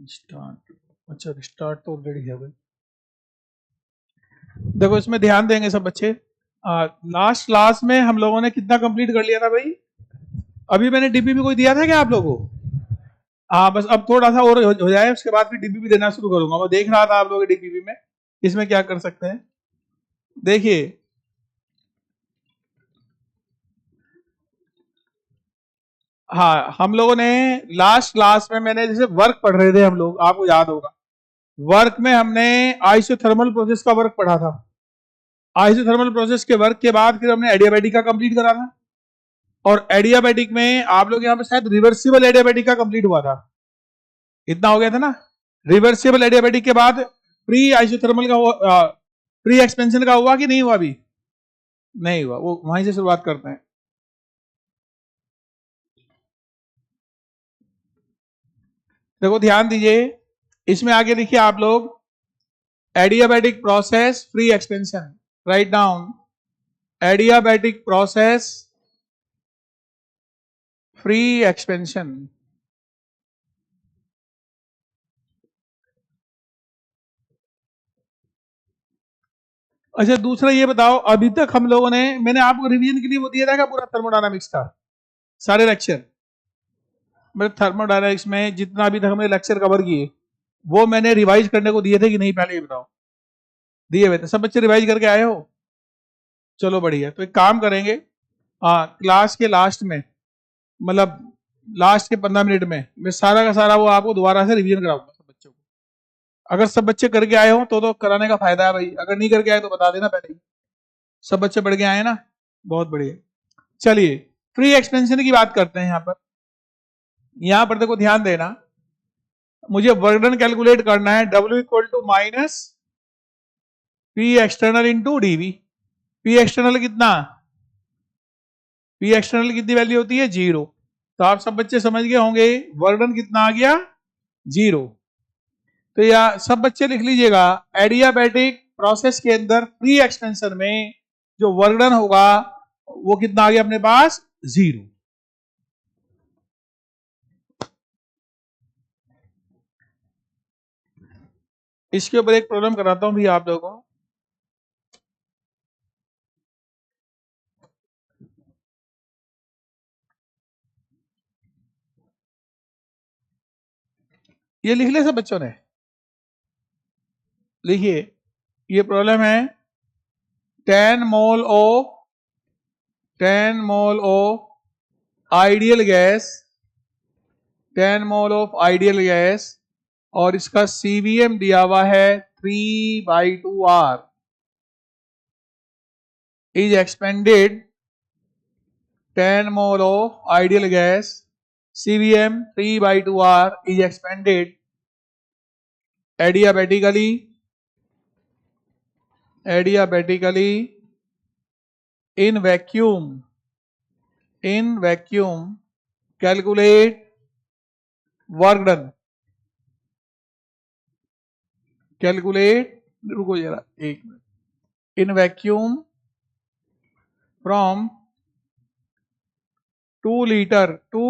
Start, अच्छा start तो already है भाई। देखो इसमें ध्यान देंगे सब बच्चे। लास्ट क्लास में हम लोगों ने कितना कंप्लीट कर लिया था भाई? अभी मैंने डीपी में कोई दिया था क्या आप लोगों को? बस अब थोड़ा सा और हो जाए, उसके बाद फिर डीपीपी देना शुरू करूंगा। मैं देख रहा था आप लोगों के डीपीपी में इसमें क्या कर सकते हैं। देखिए हाँ, हम लोगों ने लास्ट क्लास में मैंने जैसे वर्क पढ़ रहे थे हम लोग, आपको याद होगा वर्क में हमने आइसोथर्मल प्रोसेस का वर्क पढ़ा था। आइसोथर्मल प्रोसेस के वर्क के बाद फिर हमने एडियाबैटिक का कंप्लीट करा था। और एडियाबैटिक में आप लोग यहाँ पे शायद रिवर्सिबल एडियाबैटिक का कंप्लीट हुआ था, इतना हो गया था ना। रिवर्सिबल एडियाबैटिक के बाद प्री आइसोथर्मल का हुआ, प्री एक्सपेंशन का हुआ कि नहीं हुआ? अभी नहीं हुआ, वो वहीं से शुरुआत करते हैं। देखो ध्यान दीजिए, इसमें आगे देखिए आप लोग, adiabatic process free expansion, write down adiabatic process free expansion. अच्छा दूसरा ये बताओ, अभी तक हम लोगों ने, मैंने आपको रिवीजन के लिए वो दिया था क्या पूरा थर्मोडायनामिक्स का सारे लेक्चर? मतलब थर्मोडायनामिक्स में जितना अभी तक हमने लेक्चर कवर किए वो मैंने रिवाइज करने को दिए थे कि नहीं, पहले ये बताओ। दिए हुए थे सब बच्चे, रिवाइज करके आए हो? चलो बढ़िया। तो एक काम करेंगे, क्लास के लास्ट में, मतलब लास्ट के 15 मिनट में मैं सारा का सारा वो आपको दोबारा से रिवीजन कराऊंगा सब बच्चों को। अगर सब बच्चे करके आए हो तो कराने का फायदा है भाई, अगर नहीं करके आए तो बता देना पहले ही। सब बच्चे पढ़ के आए ना, बहुत बढ़िया। चलिए फ्री एक्सपेंशन की बात करते हैं। यहां पर देखो ध्यान देना, मुझे वर्क डन कैलकुलेट करना है, W equal to minus P external into dV. P external कितना? पी एक्सटर्नल कितनी वैल्यू होती है? 0। तो आप सब बच्चे समझ गए होंगे वर्क डन कितना आ गया? 0। तो या सब बच्चे लिख लीजिएगा, एडियाबैटिक प्रोसेस के अंदर प्री एक्सपेंशन में जो वर्क डन होगा वो कितना आ गया अपने पास? 0। इसके ऊपर एक प्रॉब्लम कराता हूं भी आप लोगों को। ये लिख लिया सब बच्चों ने? लिखिए, ये प्रॉब्लम है 10 mole of ideal gas, 10 mole of ideal gas, और इसका सीवीएम दिया हुआ है 3/2R is expanded. 10 mole of ideal gas, CVM 3/2R is expanded adiabatically in vacuum. Calculate work done. रुको जरा एक minute. in vacuum from 2 liter to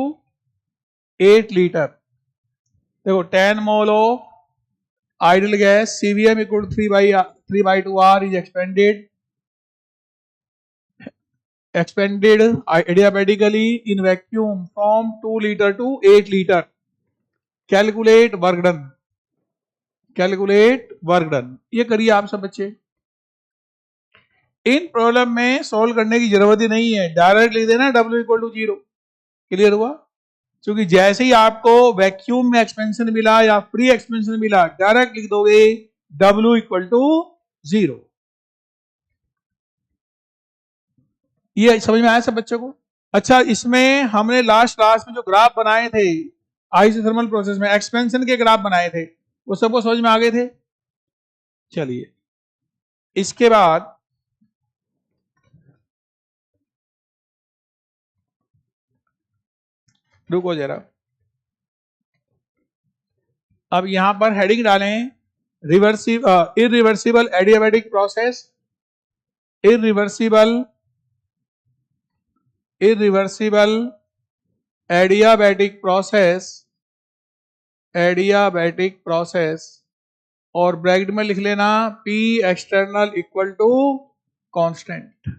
8 liter। देखो 10 mole of ideal gas, CVM equal 3/2R is expanded adiabatically in vacuum from 2 liter to 8 liter। Calculate work done। ये करिए आप सब बच्चे। इन problem में सॉल्व करने की जरूरत ही नहीं है, डायरेक्ट लिख देना W इक्वल टू 0। क्लियर हुआ? क्योंकि जैसे ही आपको वैक्यूम में एक्सपेंशन मिला या फ्री एक्सपेंशन मिला, डायरेक्ट लिख दोगे W इक्वल टू 0। ये समझ में आया सब बच्चों को? अच्छा, इसमें हमने लास्ट क्लास में जो ग्राफ बनाए थे आइसोथर्मल प्रोसेस में, एक्सपेंशन के ग्राफ बनाए थे, वो सबको समझ में आ गए थे? चलिए इसके बाद रुको जरा, अब यहां पर हेडिंग डालें, irreversible adiabatic process, irreversible adiabatic process adiabatic process, और ब्रैकेट में लिख लेना P external equal to constant.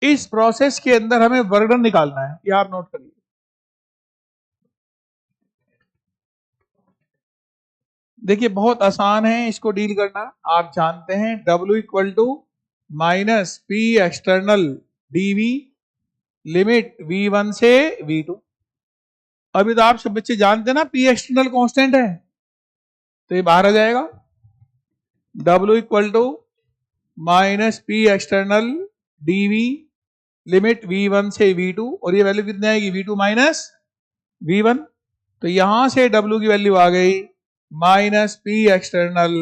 इस प्रोसेस के अंदर हमें वर्क डन निकालना है, ये आप नोट करिए। देखिए बहुत आसान है इसको डील करना, आप जानते हैं W equal to minus P external dV limit V1 से V2। अभी तो आप सब बच्चे जानते हैं ना P एक्सटर्नल कांस्टेंट है, तो ये बाहर आ जाएगा। W equal to minus P external dV limit V1 से V2, और ये वैल्यू कितनी आएगी V2 माइनस V1। तो यहां से W की वैल्यू आ गई minus P external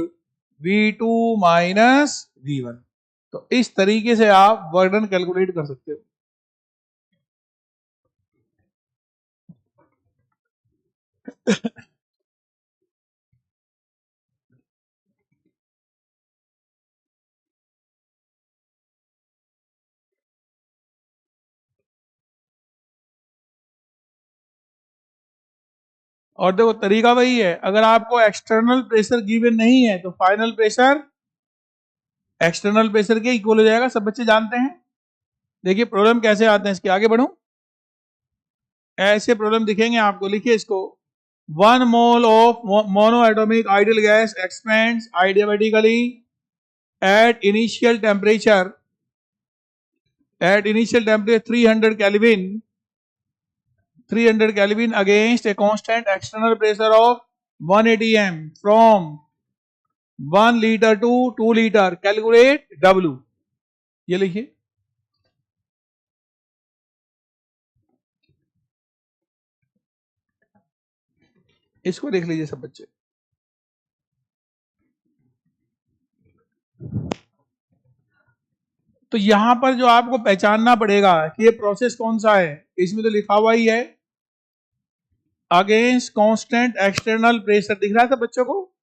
V2 minus V1। तो इस तरीके से आप वर्क डन कैलकुलेट कर सकते हो। और देखो तरीका वही है, अगर आपको एक्सटर्नल प्रेशर गिवन नहीं है तो फाइनल प्रेशर एक्सटर्नल प्रेशर के इक्वल हो जाएगा, सब बच्चे जानते हैं। देखिए प्रॉब्लम कैसे आते हैं इसके, आगे बढ़ूं। ऐसे प्रॉब्लम दिखेंगे आपको, लिखिए इसको। 1 mole of monoatomic ideal gas expands adiabatically at initial temperature 300 Kelvin against a constant external pressure of 180 m from 1 liter to 2 liter, calculate W। ये लिखिए। इसको देख लीजिए सब बच्चे। तो यहां पर जो आपको पहचानना पड़ेगा कि ये प्रोसेस कौन सा है, इसमें तो लिखा हुआ ही है अगेंस्ट कांस्टेंट एक्सटर्नल प्रेशर, दिख रहा है सब बच्चों को।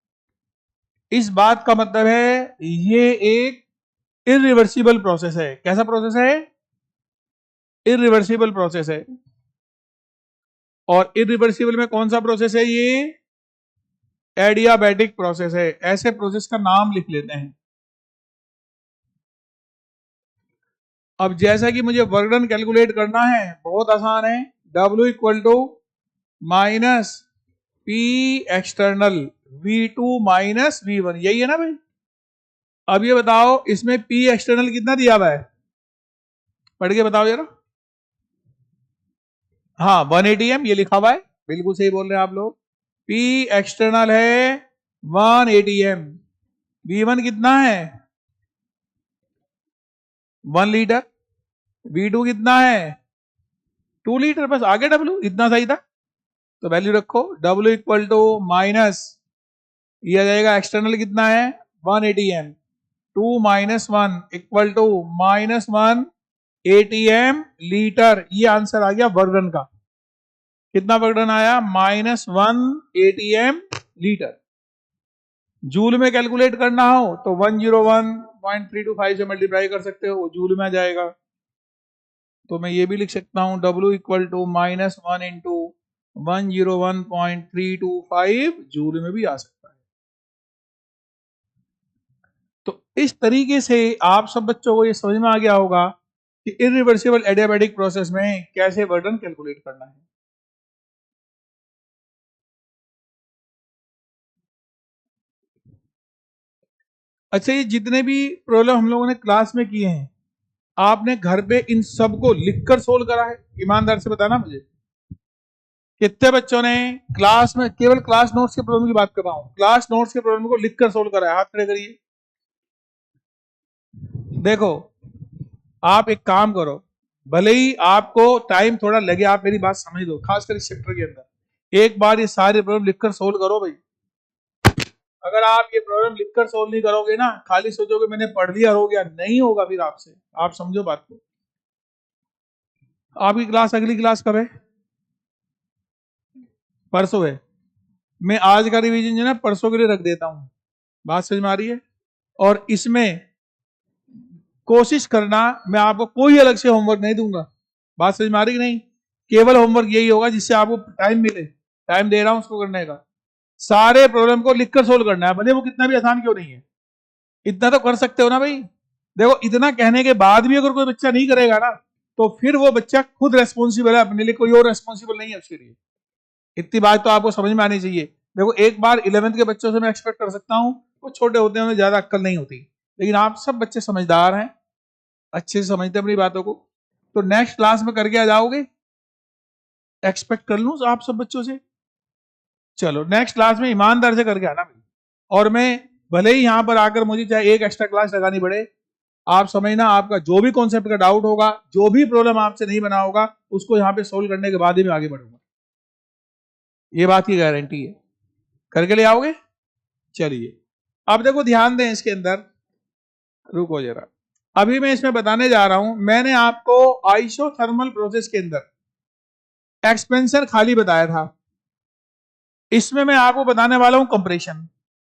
इस बात का मतलब है ये एक इरिवर्सिबल प्रोसेस है। कैसा प्रोसेस है? इरिवर्सिबल प्रोसेस है। और इरिवर्सिबल में कौन सा प्रोसेस है? ये एडियाबैटिक प्रोसेस है। ऐसे प्रोसेस का नाम लिख लेते हैं। अब जैसा कि मुझे वर्क डन कैलकुलेट करना है, बहुत आसान है। W equal to minus P external V2 minus V1, यही है ना भाई। अब ये बताओ इसमें P एक्सटर्नल कितना दिया हुआ है, पढ़ के बताओ जरा। हाँ 180 m, ये लिखा हुआ है, बिल्कुल सही बोल रहे हैं आप लोग। P एक्सटर्नल है 180 m, V1 कितना है 1 लीटर, V2 कितना है 2 लीटर, बस आगे W इतना सही था। तो वैल्यू रखो W इक्वल टू माइनस, ये आ जाएगा एक्सटर्नल कितना है 180 m, 2 minus 1 equal to minus 180 m litre. ये आंसर आ गया वर्क डन का। कितना वर्क डन आया? Minus 180 m litre. जूल में कैलकुलेट करना हो तो 101.325 से मल्टीप्लाई कर सकते हो, वो जूल में आ जाएगा। तो मैं ये भी लिख सकता हूं W equal to minus 1 into 101.325 joule में भी आ सकता है। तो इस तरीके से आप सब बच्चों को ये समझ में आ गया होगा कि इरिवर्सिबल एडियाबैटिक प्रोसेस में कैसे वर्क डन कैलकुलेट करना है। अच्छा, ये जितने भी प्रॉब्लम हम लोगों ने क्लास में किए हैं, आपने घर पे इन सबको लिखकर सोल्व करा है? ईमानदार से बताना मुझे, कितने बच्चों ने क्लास में, केवल क्लास नोट्स के प्रॉब्लम की बात कर रहा हूं, क्लास नोट्स के प्रॉब्लम को लिखकर सोल्व करा है? हाथ खड़े करिए। देखो आप एक काम करो, भले ही आपको टाइम थोड़ा लगे, आप मेरी बात समझ लो, खासकर इस चैप्टर के अंदर एक बार ये सारे प्रॉब्लम लिखकर सोल्व करो भाई। अगर आप ये प्रॉब्लम लिखकर सोल्व नहीं करोगे ना, खाली सोचोगे मैंने पढ़ लिया हो गया, नहीं होगा फिर आपसे। आप समझो बात को। आपकी क्लास, अगली क्लास कब है? परसों है। मैं आज का रिवीजन जो है ना परसों के लिए रख देता हूं। बात समझ में आ रही है? और इसमें कोशिश करना, मैं आपको कोई अलग से होमवर्क नहीं दूंगा। बात समझ में आ रही कि नहीं? केवल होमवर्क यही होगा जिससे आपको टाइम मिले। टाइम दे रहा हूं उसको करने का। सारे प्रॉब्लम को लिखकर सोल्व करना है, भले वो कितना भी आसान क्यों नहीं है। इतना तो कर सकते हो ना भाई। देखो इतना कहने के बाद भी अगर कोई बच्चा नहीं करेगा ना, तो फिर वो बच्चा खुद रेस्पॉन्सिबल है अपने लिए, कोई और रेस्पॉन्सिबल नहीं है उसके लिए। इतनी बात तो आपको समझ में आनी चाहिए। देखो एक बार 11th के बच्चों से मैं एक्सपेक्ट कर सकता हूं, वो छोटे होते हैं, उन्हें ज्यादा अक्ल नहीं होती, लेकिन आप सब बच्चे समझदार हैं, अच्छे से समझते हैं अपनी बातों को। तो नेक्स्ट क्लास में करके आ जाओगे, एक्सपेक्ट कर लूं आप सब बच्चों से। चलो नेक्स्ट क्लास में ईमानदार से करके आना भाई। और मैं भले ही यहां पर आकर मुझे चाहे एक एक्स्ट्रा क्लास लगानी पड़े, आप समझना आपका जो भी कॉन्सेप्ट का डाउट होगा, जो भी प्रॉब्लम आपसे नहीं बना होगा, उसको यहाँ पे सोल्व करने के बाद ही मैं आगे बढ़ूंगा, ये बात की गारंटी है। करके ले आओगे? चलिए अब देखो ध्यान दें इसके अंदर, रुको जरा, अभी मैं इसमें बताने जा रहा हूं, मैंने आपको आइसोथर्मल प्रोसेस के अंदर एक्सपेंशन खाली बताया था, इसमें मैं आपको बताने वाला हूं कंप्रेशन।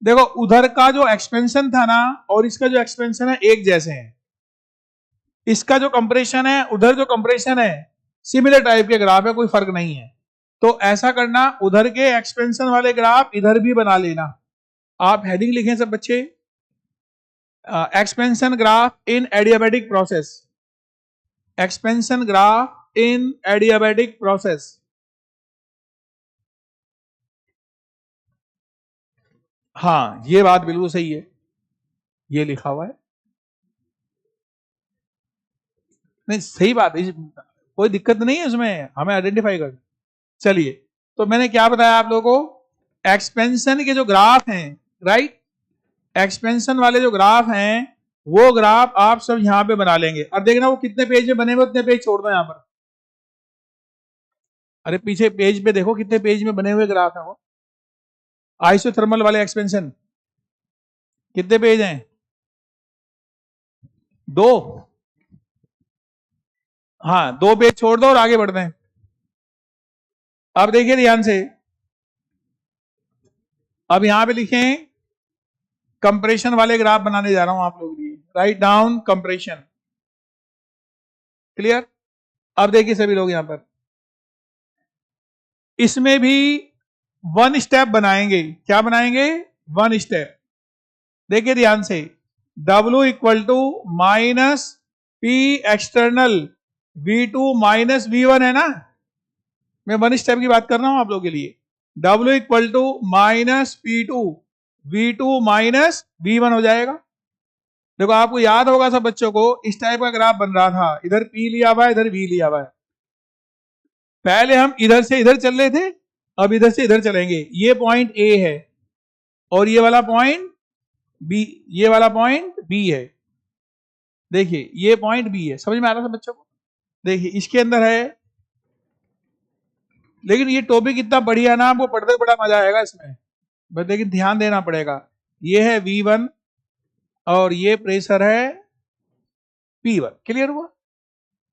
देखो उधर का जो एक्सपेंशन था ना और इसका जो एक्सपेंशन है एक जैसे हैं, इसका जो कंप्रेशन है उधर जो कंप्रेशन है सिमिलर टाइप के ग्राफ है, कोई फर्क नहीं है। तो ऐसा करना, उधर के एक्सपेंशन वाले ग्राफ इधर भी बना लेना। आप हेडिंग लिखें सब बच्चे, एक्सपेंशन ग्राफ इन एडियाबैटिक प्रोसेस, एक्सपेंशन ग्राफ इन एडियाबैटिक प्रोसेस। हाँ ये बात बिल्कुल सही है, ये लिखा हुआ है, नहीं सही बात है, कोई दिक्कत नहीं है उसमें, हमें आइडेंटिफाई कर। चलिए तो मैंने क्या बताया आप लोगों को, एक्सपेंशन के जो ग्राफ हैं, राइट, एक्सपेंशन वाले जो ग्राफ हैं वो ग्राफ आप सब यहां पे बना लेंगे। और देखना वो कितने पेज में बने हुए, उतने पेज छोड़ दो यहां पर। अरे पीछे पेज पे देखो कितने पेज में बने हुए ग्राफ है वो, आइसोथर्मल वाले एक्सपेंशन कितने पेज हैं? 2। हाँ 2 पेज छोड़ दो और आगे बढ़ते हैं। अब देखिए ध्यान से, अब यहां पे लिखें कंप्रेशन वाले ग्राफ बनाने जा रहा हूं आप लोगों के लिए, राइट डाउन कंप्रेशन, क्लियर। अब देखिए सभी लोग यहां पर, इसमें भी वन स्टेप बनाएंगे, क्या बनाएंगे? One step. देखिए ध्यान से, W equal to minus P external V2 minus V1 है ना, मैं वन स्टेप की बात कर रहा हूं आप लोगों के लिए। W equal to minus P2 V2 minus V1 हो जाएगा। देखो आपको याद होगा सब बच्चों को, इस टाइप का ग्राफ बन रहा था, इधर P लिया हुआ है, इधर V लिया हुआ है। पहले हम इधर से इधर चल रहे थे, अब इधर से इधर चलेंगे। ये पॉइंट A है और ये वाला पॉइंट B, ये वाला पॉइंट B है। देखिए ये पॉइंट B है, समझ में आ रहा था बच्चों को? देखिए इसके अंदर है, लेकिन ये टॉपिक इतना बढ़िया ना, आपको पढ़ते बड़ा मजा आएगा इसमें, बस लेकिन ध्यान देना पड़ेगा। ये है V1 और ये प्रेशर है P1, क्लियर हुआ?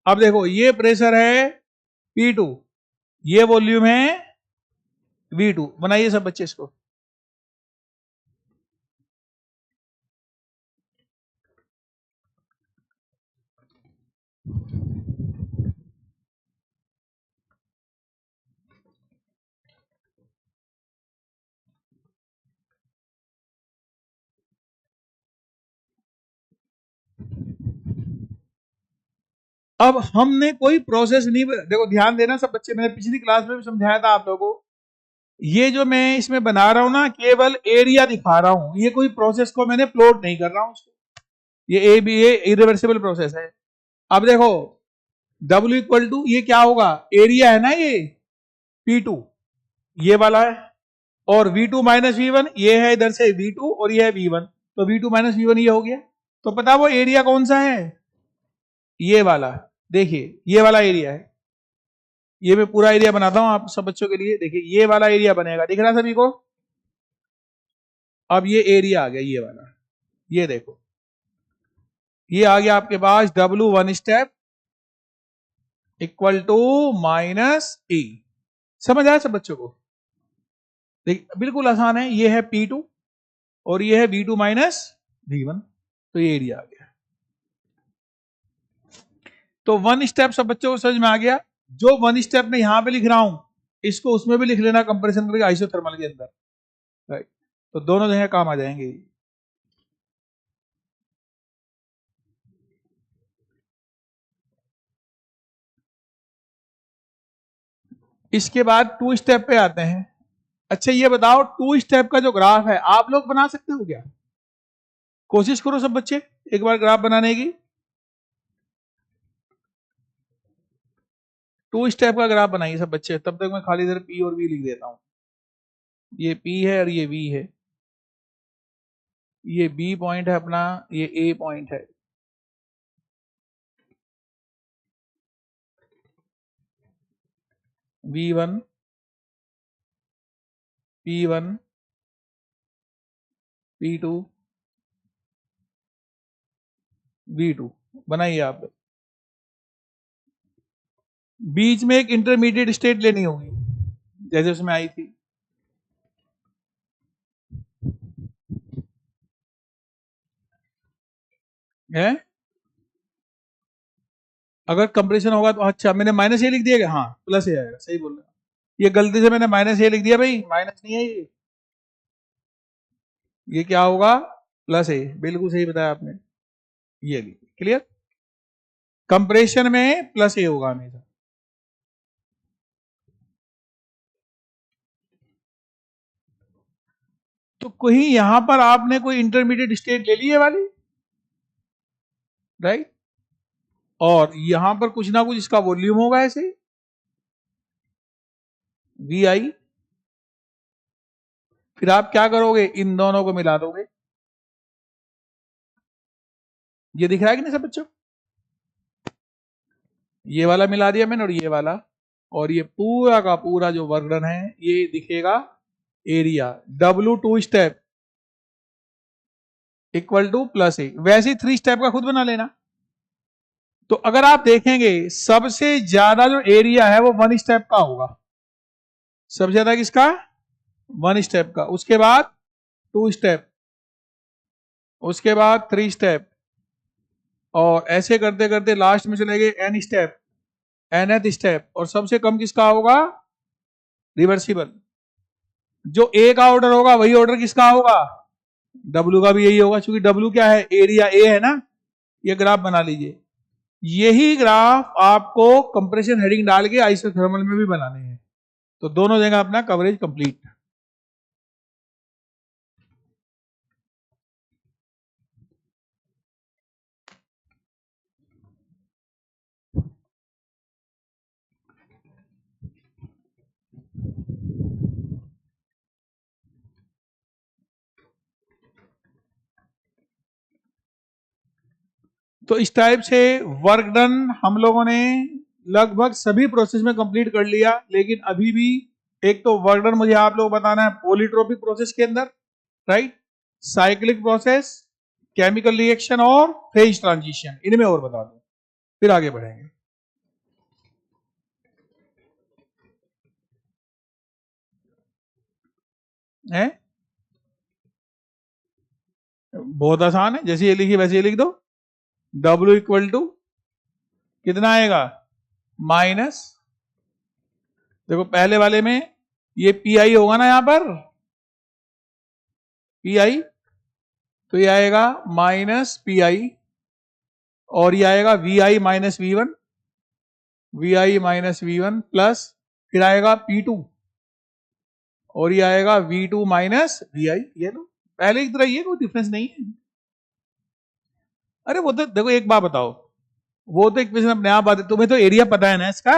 अब देखो ये प्रेशर है P2, ये वॉल्यूम है V2। बनाइए सब बच्चे इसको। अब हमने कोई प्रोसेस नहीं, देखो ध्यान देना सब बच्चे, मैंने पिछली क्लास में भी समझाया था आप लोगों को, ये जो मैं इसमें बना रहा हूं ना, केवल एरिया दिखा रहा हूं, ये कोई प्रोसेस को मैंने प्लॉट नहीं कर रहा हूं उसको। ये इरिवर्सिबल प्रोसेस है। अब देखो W इक्वल टू ये क्या होगा, एरिया है ना ये P2, ये वाला है, और V2 माइनस V1 ये है, इधर से V2 और ये है V1, तो V2 माइनस V1 ये हो गया। तो पता वो एरिया कौन सा है, ये वाला। देखिए ये वाला एरिया है, ये मैं पूरा एरिया बनाता हूं आप सब बच्चों के लिए। देखिए ये वाला एरिया बनेगा, दिख रहा सभी को? अब ये एरिया आ गया ये वाला, ये देखो ये आ गया आपके पास W1 step equal to minus E। समझ आया सब बच्चों को? देखिए बिल्कुल आसान है, ये है P2 और ये है V2 माइनस V1, तो ये एरिया आ गया। तो वन स्टेप सब बच्चों को समझ में आ गया। जो वन स्टेप में यहां पे लिख रहा हूं इसको उसमें भी लिख लेना कंप्रेशन करके आइसोथर्मल के अंदर, राइट। तो दोनों जगह काम आ जाएंगे। इसके बाद टू स्टेप पे आते हैं। अच्छा ये बताओ, टू स्टेप का जो ग्राफ है आप लोग बना सकते हो क्या? कोशिश करो सब बच्चे एक बार ग्राफ बनाने की। टू स्टेप का ग्राफ बनाइए सब बच्चे, तब तक मैं खाली इधर पी और वी लिख देता हूं। ये पी है और ये वी है, ये बी पॉइंट है अपना, ये ए पॉइंट है। V1 P1 P2 V2 बनाइए आप। बीच में एक इंटरमीडिएट स्टेट लेनी होगी जैसे उसमें आई थी, है? अगर कंप्रेशन होगा तो अच्छा, मैंने माइनस ए लिख दिया क्या? हाँ प्लस ए आएगा, सही बोल रहे हो। ये गलती से मैंने माइनस ए लिख दिया भाई, माइनस नहीं है ये क्या होगा? प्लस ए, बिल्कुल सही बताया आपने। ये क्लियर, कंप्रेशन में प्लस ए होगा हमेशा। तो कहीं यहां पर आपने कोई इंटरमीडिएट स्टेट ले ली है वाली, राइट, और यहां पर कुछ ना कुछ इसका वॉल्यूम होगा ऐसे, वी आई। फिर आप क्या करोगे, इन दोनों को मिला दोगे। ये दिख रहा है कि नहीं सब बच्चों? ये वाला मिला दिया मैंने और ये वाला, और ये पूरा का पूरा जो वर्क डन है ये दिखेगा area, W two step equal to plus a. वैसे ही थ्री स्टेप का खुद बना लेना। तो अगर आप देखेंगे सबसे ज्यादा जो एरिया है वो वन स्टेप का होगा, सबसे ज्यादा किसका? वन स्टेप का। उसके बाद टू स्टेप, उसके बाद थ्री स्टेप, और ऐसे करते करते लास्ट में चले गए एन स्टेप, nth स्टेप, और सबसे कम किसका होगा? रिवर्सिबल। जो ए का ऑर्डर होगा वही ऑर्डर किसका होगा? डब्ल्यू का भी यही होगा, क्योंकि डब्ल्यू क्या है? एरिया ए है ना। ये ग्राफ बना लीजिए। यही ग्राफ आपको कंप्रेशन हेडिंग डाल के आइसोथर्मल में भी बनाने हैं, तो दोनों जगह अपना कवरेज कंप्लीट। तो इस टाइप से वर्क डन हम लोगों ने लगभग सभी प्रोसेस में कंप्लीट कर लिया, लेकिन अभी भी एक तो वर्क डन मुझे आप लोग बताना है पॉलीट्रोपिक प्रोसेस के अंदर, right, cyclic process, chemical reaction और फेज ट्रांजिशन, इनमें और बता दो, फिर आगे बढ़ेंगे। हैं? बहुत आसान है, जैसे ये लिखिए वैसे ये लिख दो। W इक्वल टू कितना आएगा? माइनस, देखो पहले वाले में ये पी आई होगा ना, यहां पर पी आई, तो ये आएगा माइनस पी आई, और ये आएगा V I minus V one, V I minus V one plus, फिर आएगा पी टू, और ये आएगा V two minus V I. ये लो पहले की तरह, ये कोई डिफरेंस नहीं है। अरे वो तो देखो, एक बात बताओ, वो तो एक अपने आप बात है, तुम्हें तो एरिया पता है ना इसका,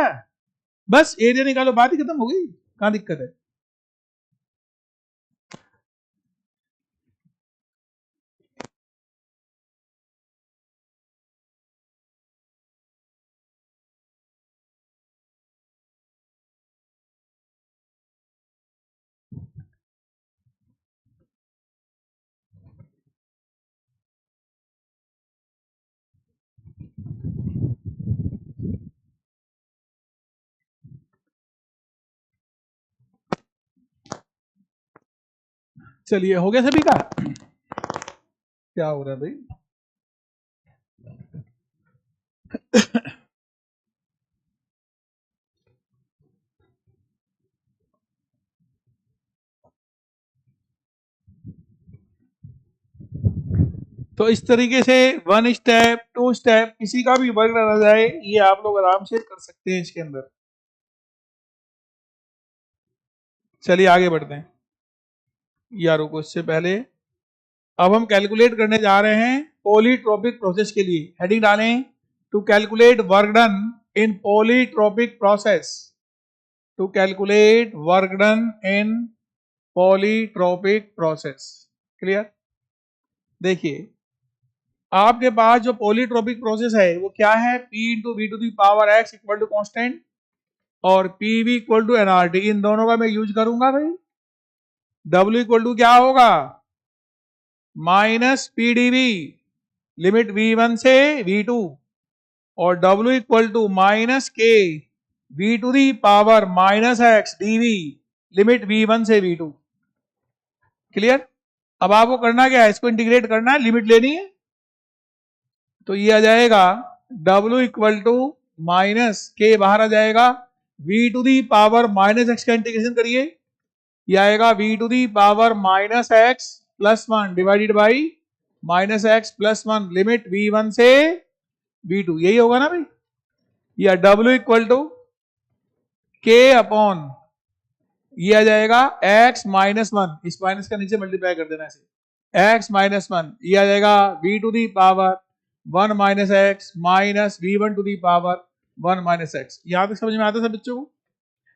बस एरिया निकालो, बात ही खत्म हो गई, कहां दिक्कत है? चलिए, हो गया सभी का? क्या हो रहा है भाई? तो इस तरीके से 1 स्टेप 2 स्टेप किसी का भी वर्क रह जाए ये आप लोग आराम से कर सकते हैं इसके अंदर। चलिए आगे बढ़ते हैं यारों को। इससे पहले अब हम कैलकुलेट करने जा रहे हैं पॉलीट्रोपिक प्रोसेस के लिए। हेडिंग डालें to calculate work done in polytropic process. To calculate work done in polytropic process. Clear? देखिए आपके पास जो पॉलीट्रोपिक प्रोसेस है वो क्या है, P into V to the power x equal to constant और P V equal to nRT. इन दोनों का मैं यूज करूंगा भाई। W इक्वल टू क्या होगा, minus P d V limit V1 से V2 और W equal to minus K V to the power minus X dV limit V1 से V2। क्लियर? अब आपको करना क्या है, इसको इंटीग्रेट करना है, लिमिट लेनी है। तो ये आ जाएगा W इक्वल टू माइनस के बाहर आ जाएगा v to the power minus X का इंटीग्रेशन करिए, ये आएगा v to the power minus X plus 1 divided by minus X plus 1 limit V1 से V2। यही होगा ना भाई। या W equal to K upon ये आ जाएगा x माइनस 1, इस माइनस का नीचे मल्टीप्लाई कर देना ऐसे, x माइनस 1 ये आ जाएगा v to the power 1 minus X minus V1 to the power 1 minus X. यहां तक समझ में आता है सब बच्चों को?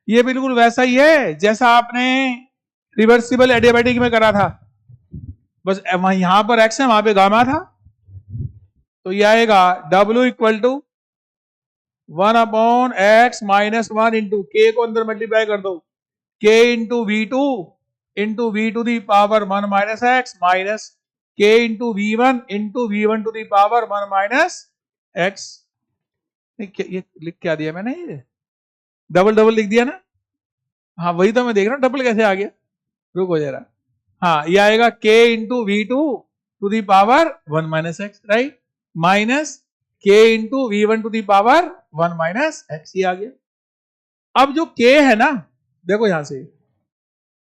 ये बिल्कुल वैसा ही है जैसा आपने रिवर्सिबल एडियाबैटिक में करा था, बस वहां यहां पर x है वहां पे गामा था। तो ये आएगा W equal to 1 upon X minus 1 into K को अंदर मल्टीप्लाई कर दो, k into V to the power 1 minus X minus k into V one to the power 1 minus X. ये लिख क्या दिया मैंने, ये डबल डबल लिख दिया ना। हाँ वही तो मैं देख रहा हूँ डबल कैसे आ गया, रुको जरा। हाँ ये आएगा k into V to the power 1 minus X, right, minus k into वी1 to the power 1 minus X. ये आ गया। अब जो k है ना, देखो यहां से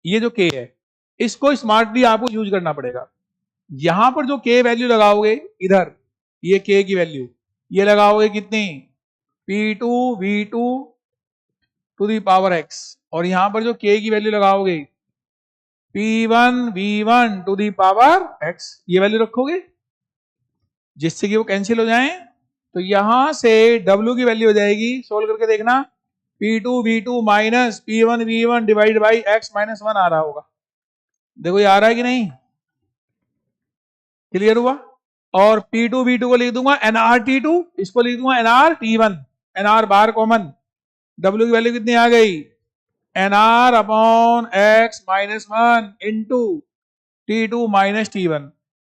ये जो k है इसको स्मार्टली आपको यूज करना पड़ेगा। यहां पर जो k वैल्यू लगाओगे इधर, ये k की वैल्यू ये लगाओगे कितनी, P2 V2 to the power x, और यहां पर जो k की वैल्यू लगाओगे P1 V1 to the power x, ये वैल्यू रखोगे जिससे कि वो कैंसिल हो जाएं। तो यहां से W की वैल्यू हो जाएगी, सोल्व करके देखना, P2 V2 minus P1 V1 divide by x minus 1 आ रहा होगा। देखो ये आ रहा है कि नहीं, क्लियर हुआ? और P2 V2 को लिख दूंगा NRT2, इसको लिख दूंगा NRT1, NR बार कॉमन, W की वैल्यू कितनी आ गई, NR upon x minus 1 into T2 minus T1।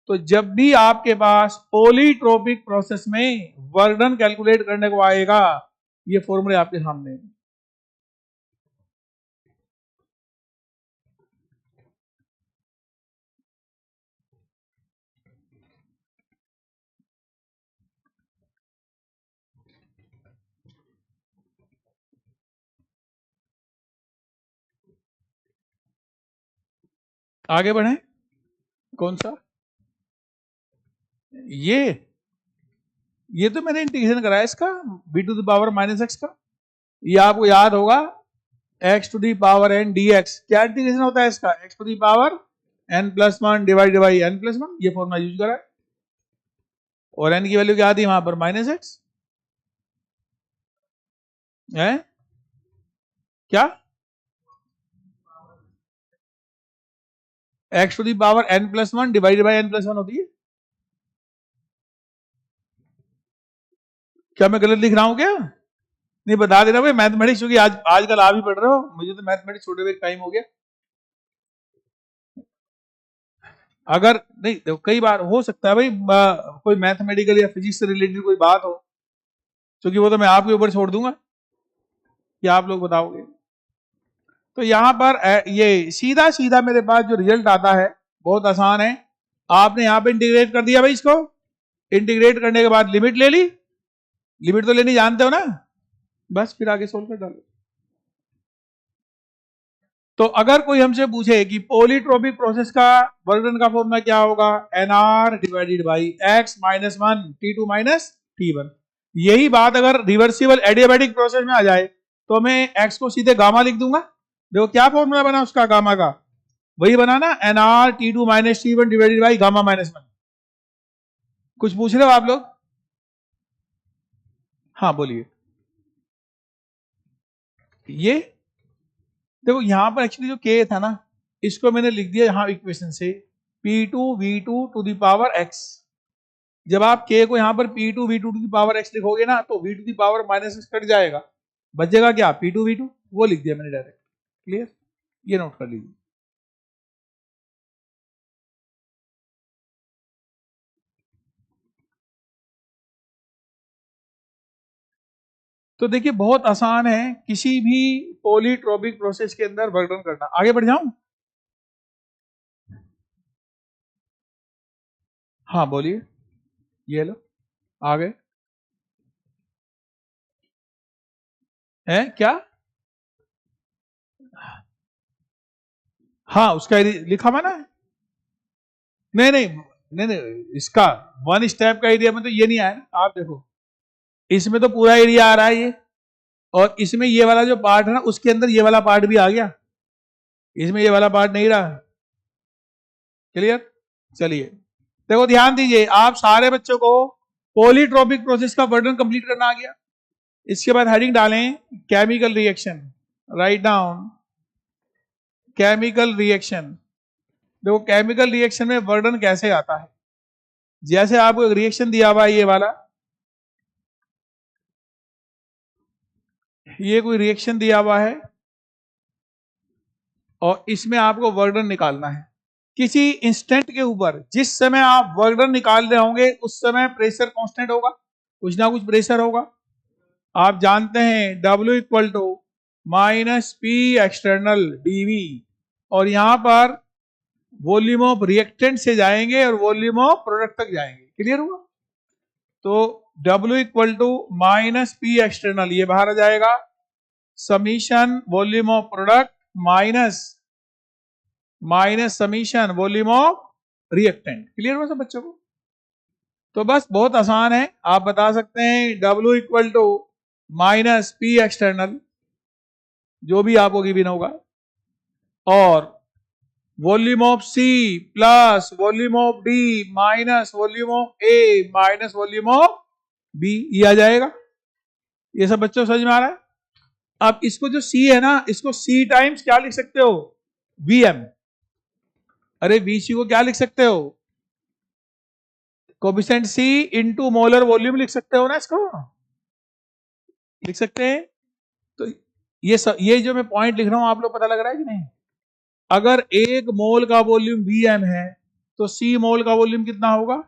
तो जब भी आपके पास पॉलीट्रोपिक प्रोसेस में वर्क डन कैलकुलेट करने को आएगा, ये फॉर्मूले आपके सामने है। आगे बढ़े, कौन सा, ये तो मैंने इंटीग्रेशन कराया इसका b to the power minus X का, ये आपको याद होगा x to the power n dx। क्या इंटीग्रेशन होता है इसका, x to the power n plus 1 divide by n plus 1, ये फॉर्मूला यूज करा है। और n की वैल्यू क्या आती है वहां पर, माइनस एक्स है क्या, x to the power n plus 1 divide by n plus 1 होती है। क्या मैं गलत लिख रहा हूं क्या? नहीं बता देना भाई, मैथमेटिक्स क्योंकि आजकल आप ही पढ़ रहे हो, मुझे तो मैथमेटिक्स छोड़े हुए टाइम हो गया। अगर नहीं देखो कई बार हो सकता है भाई कोई मैथमेटिकल या फिजिक्स से रिलेटेड कोई बात हो, क्योंकि वो तो मैं आपके ऊपर छोड़ दूंगा कि आप लोग बताओगे। तो यहां पर ये सीधा सीधा मेरे पास जो रिजल्ट आता है बहुत आसान है। आपने यहां पे इंटीग्रेट कर दिया भाई, इसको इंटीग्रेट करने के बाद लिमिट ले ली, लिमिट तो लेनी जानते हो ना, बस फिर आगे सोल्व कर डालो। तो अगर कोई हमसे पूछे कि पॉलीट्रोपिक प्रोसेस का वर्क डन का फॉर्मूला क्या होगा, NR divided by x minus 1 T2 minus T1। यही बात अगर रिवर्सिबल एडियाबैटिक प्रोसेस में आ जाए तो मैं x को सीधे गामा लिख दूंगा। देखो क्या फॉर्मूला बना उसका गामा का, वही बना ना, NR T2 minus T1 divided by gamma minus 1। कुछ पूछ रहे हो आप लोग? हाँ बोलिए। ये देखो यहां पर एक्चुअली जो k था ना, इसको मैंने लिख दिया यहां इक्वेशन से P2 V2 to the power x। जब आप k को यहां पर P2 V2 to the power x लिखोगे ना तो V to the power minus x cut जाएगा, बचेगा क्या, P2 V2, वो लिख दिया मैंने डायरेक्ट। क्लियर? ये नोट कर लीजिए। तो देखिए बहुत आसान है किसी भी पॉलीट्रोपिक प्रोसेस के अंदर वर्क डन करना। आगे बढ़ जाऊं? हाँ बोलिए। ये लो आगे है क्या? हाँ उसका लिखा हुआ ना। नहीं नहीं नहीं नहीं, इसका वन स्टेप का एरिया में तो ये नहीं आया ना। आप देखो इसमें तो पूरा एरिया आ रहा है ये, और इसमें ये वाला जो पार्ट है ना उसके अंदर ये वाला पार्ट भी आ गया, इसमें ये वाला पार्ट नहीं रहा। क्लियर? चलिए देखो ध्यान दीजिए, आप सारे बच्चों को पॉलीट्रोपिक प्रोसेस का वर्णन कंप्लीट करना आ गया। इसके बाद हेडिंग डालें chemical reaction. Write down chemical reaction. देखो केमिकल रिएक्शन में वर्णन कैसे आता है, जैसे आपको एक रिएक्शन दिया हुआ है ये वाला, ये कोई रिएक्शन दिया हुआ है और इसमें आपको वर्णन निकालना है। किसी इंस्टेंट के ऊपर जिस समय आप वर्णन निकाल रहे होंगे उस समय प्रेशर कांस्टेंट होगा, कुछ ना कुछ प्रेशर होगा। आप जानते हैं W equal to minus P external dV, और यहां पर वॉल्यूम ऑफ रिएक्टेंट से जाएंगे और वॉल्यूम ऑफ प्रोडक्ट तक जाएंगे। क्लियर हुआ? तो W equal to minus P external ये बाहर आ जाएगा, summation volume of product minus summation volume of reactant. Clear हुआ सब बच्चों को? तो बस बहुत आसान है, आप बता सकते हैं W equal to minus P external जो भी आपको गिवन होगा, और volume of C plus volume of D minus volume of A minus volume of B, ये आ जाएगा। ये सब बच्चों समझ में आ रहा है? अब इसको जो C है ना, इसको C टाइम्स क्या लिख सकते हो, VM। अरे VC को क्या लिख सकते हो, coefficient C into molar volume लिख सकते हो ना, इसको लिख सकते हैं। तो ये जो मैं पॉइंट लिख रहा हूं आप लोग पता लग रहा है कि नहीं? अगर एक मोल का वॉल्यूम Vm है तो C मोल का वॉल्यूम कितना होगा,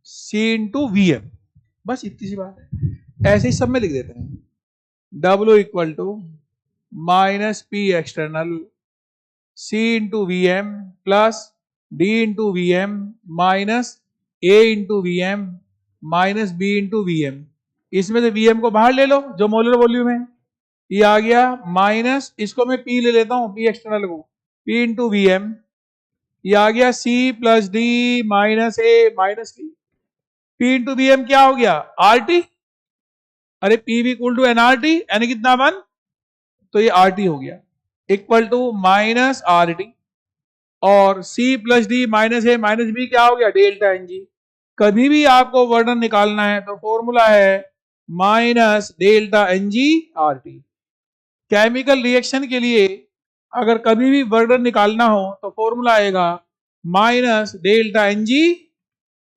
C इंटू Vm। बस इतनी सी बात है, ऐसे ही सब में लिख देते हैं। W equal to minus P external C into V M plus D into V M minus A into V M minus B into V M. इसमें से Vm को बाहर ले लो जो मोलर वॉल्यूम है, ये आ गया माइनस, इसको मैं P ले लेता हूं, P एक्सटर्नल को, P इंटू वी एम, ये आ गया C plus D minus A minus B। P into V M क्या हो गया, RT। अरे P भी इक्वल टू NRT, यानी कितना 1, तो ये RT हो गया, इक्वल टू माइनस RT, और C प्लस डी माइनस ए माइनस बी क्या हो गया, डेल्टा एनजी। कभी भी आपको वर्णन निकालना है तो फॉर्मूला है minus delta NG R T. Chemical reaction के लिए अगर कभी भी वर्णन निकालना हो तो फॉर्मूला आएगा minus delta NG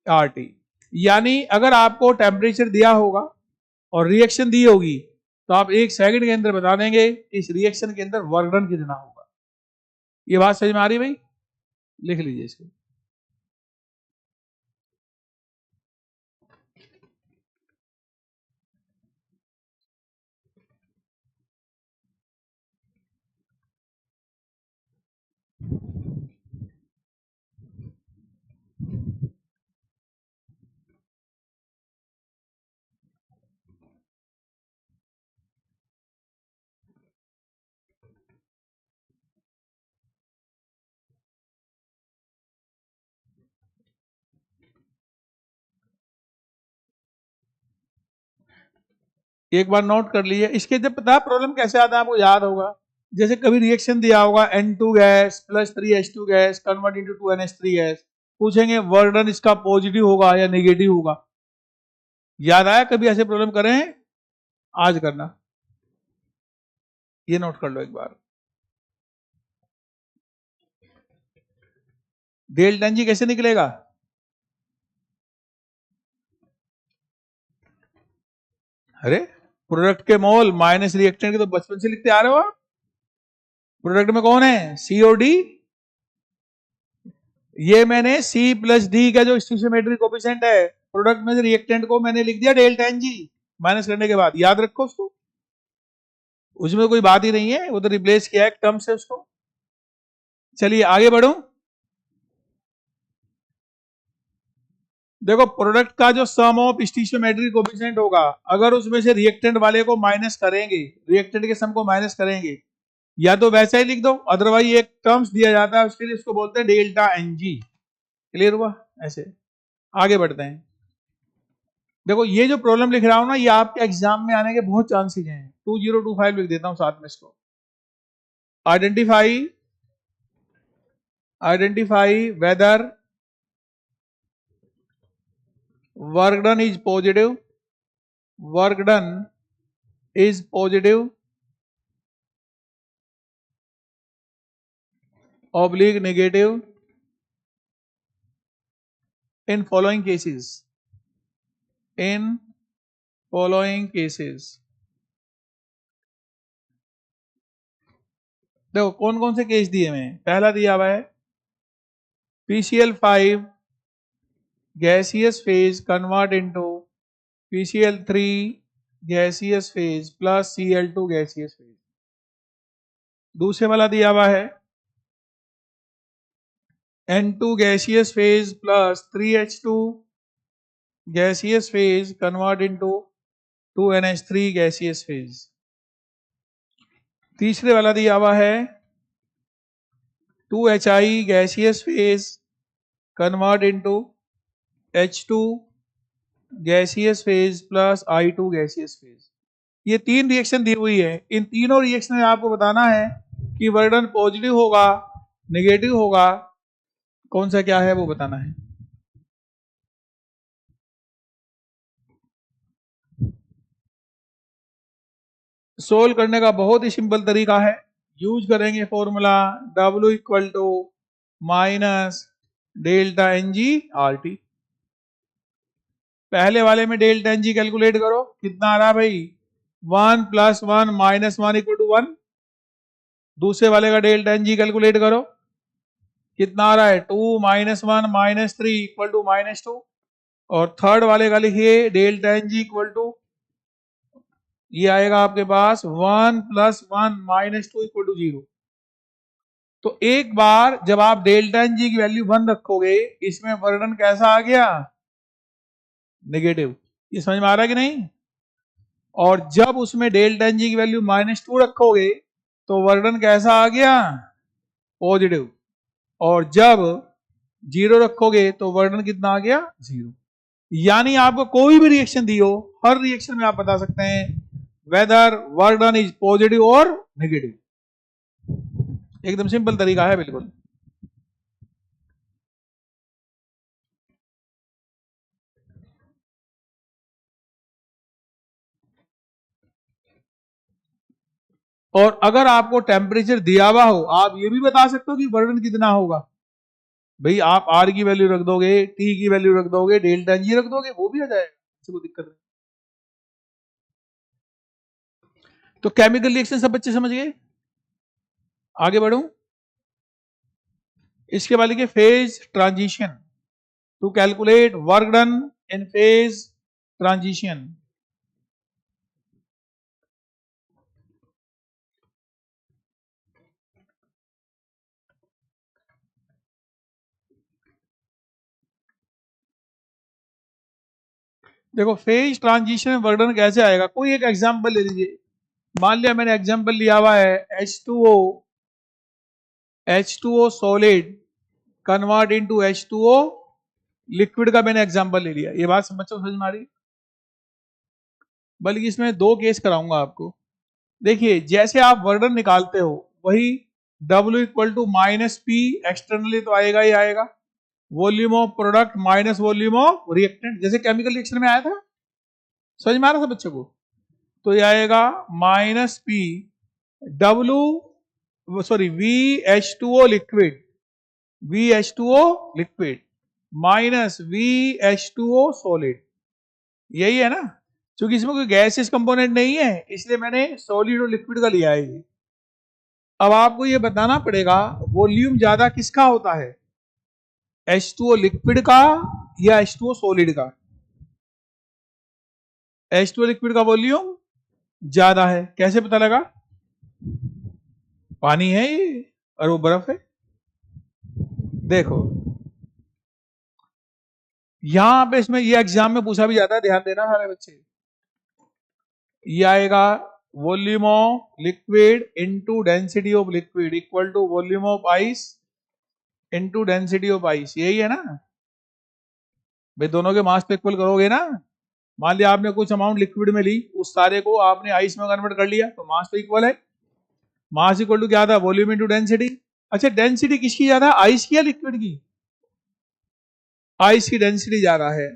R T. यानी अगर आपको टेम्परेचर दिया होगा और रिएक्शन दी होगी तो आप 1 सेकंड के अंदर बता देंगे इस रिएक्शन के अंदर वर्क डन कितना होगा। ये बात समझ में आ रही भाई? लिख लीजिए इसको। एक बार नोट कर लीजिए। इसके जब पता प्रॉब्लम कैसे आता है आपको याद होगा, जैसे कभी रिएक्शन दिया होगा N2 gas plus 3H2 gas convert into 2NH3 gas, पूछेंगे वर्डन इसका पॉजिटिव होगा या नेगेटिव होगा। याद आया कभी ऐसे प्रॉब्लम करें? आज करना, ये नोट कर लो एक बार। डेल्टा जी कैसे निकलेगा? अरे प्रोडक्ट के मोल माइनस रिएक्टेंट के तो बचपन से लिखते आ रहे हो आप। प्रोडक्ट में कौन है? सी और डी। ये मैंने सी प्लस डी का जो स्टीशियोमेट्रिक कोफिशिएंट है, प्रोडक्ट में से रिएक्टेंट को मैंने लिख दिया डेल्टा एन जी माइनस करने के बाद। याद रखो उसको, उसमें कोई बात ही नहीं है, वो तो रिप्लेस किया है टर्म से उसको। चलिए आगे बढ़ो। देखो प्रोडक्ट का जो सम ऑफ स्टीशियोमेट्रिक कोफिशिएंट होगा, अगर उसमें से रिएक्टेंट वाले को माइनस करेंगे, रिएक्टेंट के सम को माइनस करेंगे, या तो वैसा ही लिख दो, अदरवाइज एक टर्म्स दिया जाता है उसके लिए, उसको बोलते हैं डेल्टा एन जी। क्लियर हुआ? ऐसे आगे बढ़ते हैं। देखो ये जो प्रॉब्लम लिख रहा हूं ना, ये आपके एग्जाम में आने के बहुत चांसेस हैं। 2025 लिख देता हूं साथ में इसको। Identify whether work done is positive, work done is positive oblique negative in following cases, in following cases। देखो कौन कौन से केस दिए मैं, पहला दिया हुआ है PCl5 gaseous phase convert into PCl3 gaseous phase plus Cl2 gaseous phase। दूसरे वाला दिया हुआ है N2 gaseous phase plus 3H2 gaseous phase convert into 2NH3 gaseous phase। तीसरे वाला दिया हुआ है 2HI gaseous phase convert into H2 gaseous phase plus I2 gaseous phase। ये तीन रिएक्शन दी हुई है, इन तीनों रिएक्शन में आपको बताना है कि वर्डन पॉजिटिव होगा नेगेटिव होगा, कौन सा क्या है वो बताना है। सोल्व करने का बहुत ही सिंपल तरीका है, यूज करेंगे formula W equal to minus delta N G R T. पहले वाले में डेल्टा एन जी कैलकुलेट करो, कितना आ रहा है भाई? 1 प्लस 1 माइनस 1 इक्वल टू 1। दूसरे वाले का डेल्टा एन जी कैलकुलेट करो, कितना आ रहा है? 2 minus 1 minus 3 equal to minus 2। और थर्ड वाले का लिखिए delta N G equal to, ये आएगा आपके पास 1 प्लस 1 माइनस 2 इक्वल टू 0। तो एक बार जब आप डेल्टा एन जी की वैल्यू 1 रखोगे, इसमें वर्णन कैसा आ गया? नेगेटिव। ये समझ में आ रहा है कि नहीं? और जब उसमें डेल्टा एन जी की वैल्यू -2 रखोगे तो वर्णन कैसा आ गया? पॉजिटिव। और जब 0 रखोगे तो वर्णन कितना आ गया? 0। यानी आपको कोई भी रिएक्शन दी हो, हर रिएक्शन में आप बता सकते हैं whether work done is positive और नेगेटिव। एकदम सिंपल तरीका है बिल्कुल। और अगर आपको टेम्परेचर दिया हुआ हो, आप ये भी बता सकते हो कि वर्णन कितना होगा। भाई आप आर की वैल्यू रख दोगे, टी की वैल्यू रख दोगे, डेल्टा एन जी रख दोगे, वो भी आ जाएगा, कोई दिक्कत नहीं। तो केमिकल रिएक्शन सब बच्चे समझ गए? आगे बढ़ूं। इसके बाद लिखिए phase transition, to calculate work done in phase transition. देखो फेज ट्रांजिशन में वर्क डन कैसे आएगा, कोई एक एग्जांपल ले लीजिए। मान लिया मैंने एग्जांपल लिया हुआ है H2O solid convert into H2O liquid का मैंने एग्जांपल ले लिया। ये बात समझ में आ रही? बल्कि इसमें 2 केस कराऊंगा आपको। देखिए जैसे आप वर्डन निकालते हो वही W equal to minus P externally तो आएगा ही आएगा, volume of product minus volume of reactant, जैसे केमिकल रिएक्शन में आया था। समझ में आ रहा था बच्चों को? तो ये आएगा minus P W sorry VH2O liquid, VH2O liquid minus VH2O solid, यही है ना। क्योंकि इसमें कोई गैसेस कंपोनेंट नहीं है इसलिए मैंने सॉलिड और लिक्विड का लिया है ये। अब आपको ये बताना पड़ेगा वॉल्यूम ज्यादा किसका होता है, H2O लिक्विड का या H2O सॉलिड का। H2O लिक्विड का वॉल्यूम ज्यादा है, कैसे पता लगा? पानी है ये और वो बर्फ है। देखो यहां पे इसमें ये एग्जाम में पूछा भी जाता है, ध्यान देना सारे बच्चे। ये आएगा volume of liquid into density of liquid equal to volume of ice into density of ice, यही है ना भाई। दोनों के मास तो इक्वल करोगे ना। मान लिया आपने कुछ अमाउंट लिक्विड में ली, उस सारे को आपने आइस में कन्वर्ट कर लिया, तो मास तो इक्वल है। मास इक्वल टू क्या था, वॉल्यूम इनटू डेंसिटी। अच्छा डेंसिटी किसकी ज्यादा, आइस की या लिक्विड की? आइस की डेंसिटी ज्यादा है।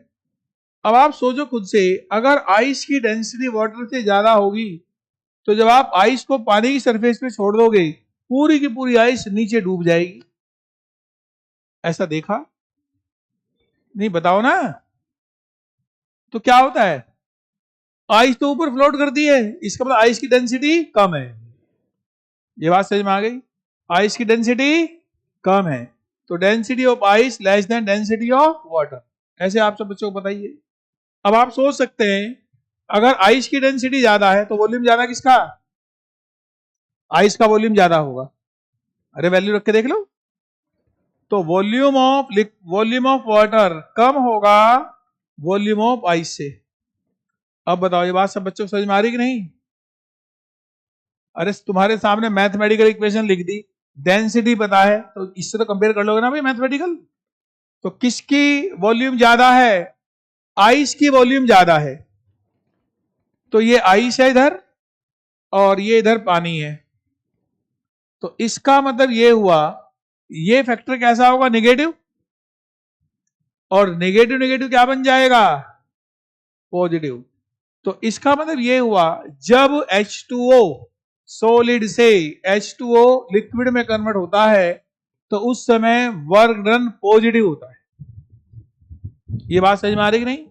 अब आप सोचो खुद से, अगर आइस की डेंसिटी वाटर से ज्यादा होगी तो जब आप आइस को पानी की सरफेस पे छोड़ दोगे पूरी की पूरी आइस नीचे डूब जाएगी। ऐसा देखा नहीं, बताओ ना। तो क्या होता है, आइस तो ऊपर फ्लोट करती है, इसका मतलब आइस की डेंसिटी कम है। ये बात समझ में आ गई? आइस की डेंसिटी कम है तो density of ice less than density of water. ऐसे आप सब बच्चों को बताइए। अब आप सोच सकते हैं अगर आइस की डेंसिटी ज्यादा है तो वॉल्यूम ज्यादा किसका, आइस का वॉल्यूम ज्यादा होगा। अरे वैल्यू रख के देख लो। तो वॉल्यूम ऑफ वाटर कम होगा वॉल्यूम ऑफ आइस से। अब बताओ ये बात सब बच्चों को समझ में आ रही कि नहीं? अरे तुम्हारे सामने मैथमेटिकल इक्वेशन लिख दी, डेंसिटी पता है तो इससे तो कंपेयर कर लोगे ना भाई मैथमेटिकल। तो किसकी वॉल्यूम ज्यादा है, आइस की वॉल्यूम ज्यादा है। तो ये आइस है इधर और ये इधर पानी है, तो इसका मतलब ये हुआ ये फैक्टर कैसा होगा, नेगेटिव। और नेगेटिव नेगेटिव क्या बन जाएगा, पॉजिटिव। तो इसका मतलब ये हुआ जब H2O सॉलिड से H2O लिक्विड में कन्वर्ट होता है तो उस समय वर्क डन पॉजिटिव होता है। ये बात समझ में आ रही कि नहीं?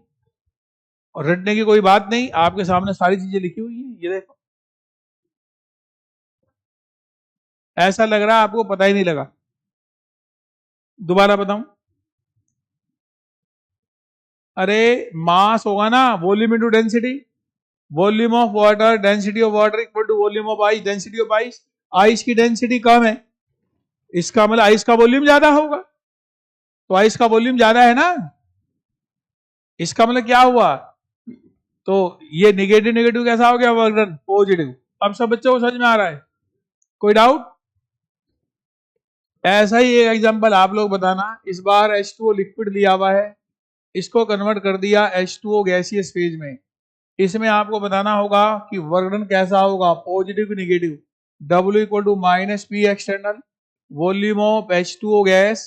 और रटने की कोई बात नहीं, आपके सामने सारी चीजें लिखी हुई है, ये देखो। ऐसा लग रहा है आपको पता ही नहीं लगा। दोबारा बताऊं, अरे मास होगा ना volume into density, volume of water density of water equal to volume of ice density of ice. Ice की डेंसिटी कम है, इसका मतलब आइस का वॉल्यूम ज्यादा होगा। तो आइस का वॉल्यूम ज्यादा है ना, इसका मतलब क्या हुआ, तो ये निगेटिव निगेटिव कैसा हो गया, वर्क डन पॉजिटिव। अब सब बच्चों को समझ में आ रहा है, कोई डाउट? ऐसा ही एक एग्जांपल आप लोग बताना। इस बार H2O लिक्विड लिया हुआ है, इसको कन्वर्ट कर दिया H2O गैसियस फेज में। इसमें आपको बताना होगा कि वर्क डन कैसा होगा, पॉजिटिव की negative. W equal to minus P external volume of H2O gas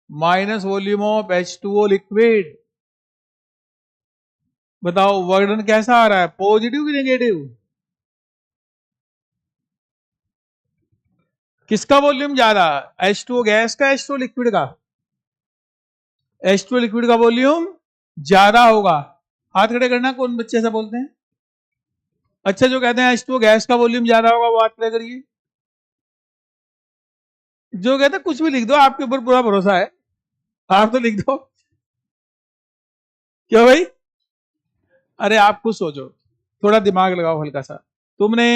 minus volume of H2O liquid. बताओ वर्क डन कैसा आ रहा है, पॉजिटिव की नेगेटिव? किसका वॉल्यूम ज्यादा, H2O गैस का H2O लिक्विड का? H2O लिक्विड का वॉल्यूम ज्यादा होगा। हाथ खड़े करना कौन बच्चे ऐसा बोलते हैं। अच्छा जो कहते हैं H2O गैस का वॉल्यूम ज्यादा होगा वो हाथ खड़े करिए। जो कहते हैं कुछ भी लिख दो, आपके ऊपर पूरा भरोसा है, आप तो लिख दो। क्यों भाई? अरे आप खुद सोचो, थोड़ा दिमाग लगाओ हल्का सा। तुमने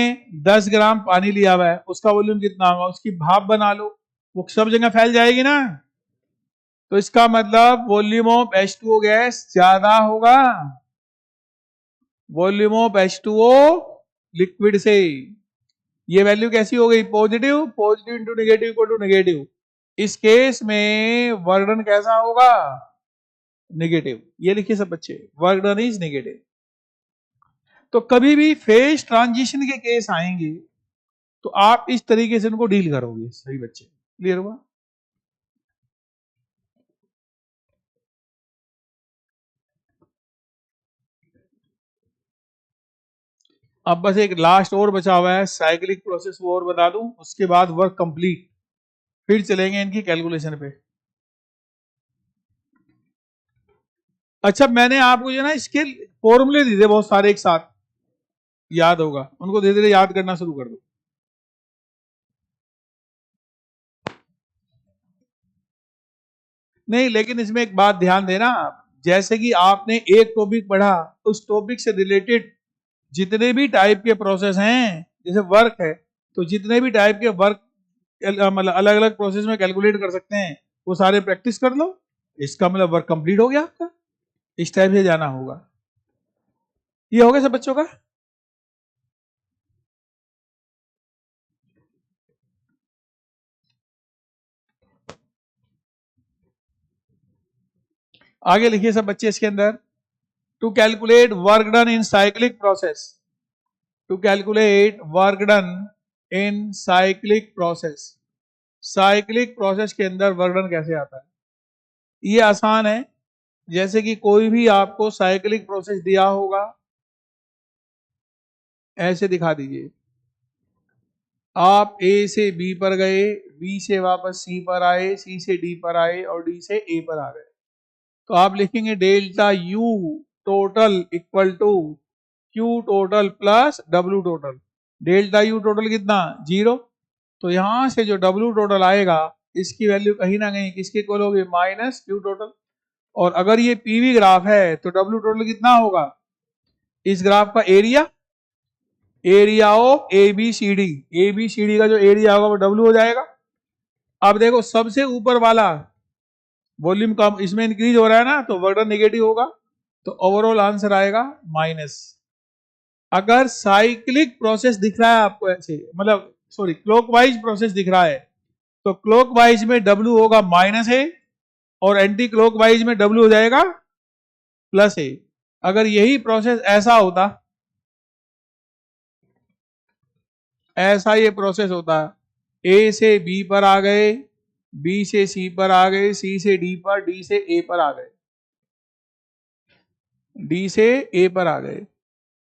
10 ग्राम पानी लिया हुआ है, उसका वॉल्यूम कितना होगा, उसकी भाप बना लो, वो सब जगह फैल जाएगी ना। तो इसका मतलब वॉल्यूम ऑफ H2O गैस ज्यादा होगा वॉल्यूम ऑफ H2O लिक्विड से। ये वैल्यू कैसी हो गई, positive, positive into negative equal to negative. इस केस में वर्क डन कैसा होगा, नेगेटिव। ये लिखिए सब बच्चे, वर्क डन इज नेगेटिव। तो कभी भी फेज ट्रांजिशन के केस आएंगे तो आप इस तरीके से उनको डील करोगे। सही बच्चे, क्लियर हुआ? अब बस एक लास्ट और बचा हुआ है, साइक्लिक प्रोसेस, वो और बता दूं, उसके बाद वर्क कंप्लीट, फिर चलेंगे इनकी कैलकुलेशन पे। अच्छा, मैंने आपको जो ना इसके फॉर्मूले दिए थे बहुत सारे एक साथ, याद होगा, उनको धीरे धीरे याद करना शुरू कर दो। नहीं, लेकिन इसमें एक बात ध्यान देना, जैसे कि आपने एक टॉपिक पढ़ा, उस टॉपिक से रिलेटेड जितने भी टाइप के प्रोसेस हैं, जैसे वर्क है, तो जितने भी टाइप के वर्क मतलब अलग अलग प्रोसेस में कैलकुलेट कर सकते हैं, वो सारे प्रैक्टिस कर लो। इसका मतलब वर्क कंप्लीट हो गया आपका। इस टाइप से जाना होगा। ये हो गया सब बच्चों का? आगे लिखिए सब बच्चे इसके अंदर, to calculate work done in cyclic process, to calculate work done in cyclic process. Cyclic process के अंदर वर्क डन कैसे आता है? ये आसान है, जैसे कि कोई भी आपको साइक्लिक प्रोसेस दिया होगा, ऐसे दिखा दीजिए, आप ए से बी पर गए, बी से वापस सी पर आए, सी से डी पर आए और डी से ए पर आ गए, तो आप लिखेंगे delta U total equal to Q total plus W total. Delta U total कितना? 0। तो यहां से जो डब्ल्यू टोटल आएगा, इसकी वैल्यू कहीं ना कहीं किसके इक्वल होगी? Minus Q total. और अगर ये पीवी ग्राफ है तो डब्ल्यू टोटल कितना होगा? इस ग्राफ का area, area of A B C D, A B C D का जो एरिया होगा वो डब्ल्यू हो जाएगा। अब देखो सबसे ऊपर वाला वॉल्यूम कम इसमें इंक्रीज हो रहा है ना, तो वर्क डन नेगेटिव होगा, तो ओवरऑल आंसर आएगा माइनस। अगर साइक्लिक प्रोसेस दिख रहा है आपको ऐसे, मतलब सॉरी क्लॉकवाइज प्रोसेस दिख रहा है, तो क्लॉकवाइज में डब्ल्यू होगा माइनस ए और एंटी क्लॉकवाइज में डब्ल्यू हो जाएगा प्लस ए। अगर यही प्रोसेस ऐसा होता, ऐसा ये प्रोसेस होता, ए से बी पर आ गए, बी से सी पर आ गए, सी से डी पर, डी से ए पर आ गए, डी से ए पर आ गए,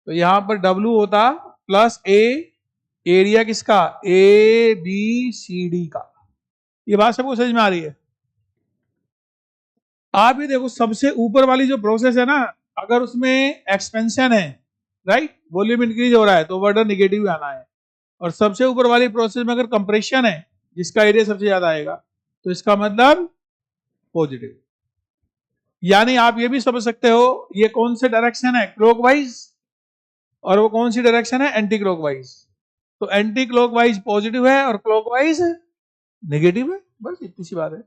तो यहां पर डब्ल्यू होता प्लस ए, एरिया किसका? ए बी सी डी का। ये बात सबको समझ में आ रही है? आप ये देखो सबसे ऊपर वाली जो प्रोसेस है ना, अगर उसमें एक्सपेंशन है, राइट, वॉल्यूम इंक्रीज हो रहा है, तो वर्डन निगेटिव आना है। और सबसे ऊपर वाली प्रोसेस में अगर कंप्रेशन है, जिसका एरिया सबसे ज्यादा आएगा, तो इसका मतलब पॉजिटिव। यानी आप ये भी समझ सकते हो, ये कौन से डायरेक्शन है? क्लॉकवाइज। और वो कौन सी डायरेक्शन है? Anti clockwise. तो एंटी क्लॉकवाइज पॉजिटिव है और क्लॉकवाइज नेगेटिव है, बस इतनी सी बात है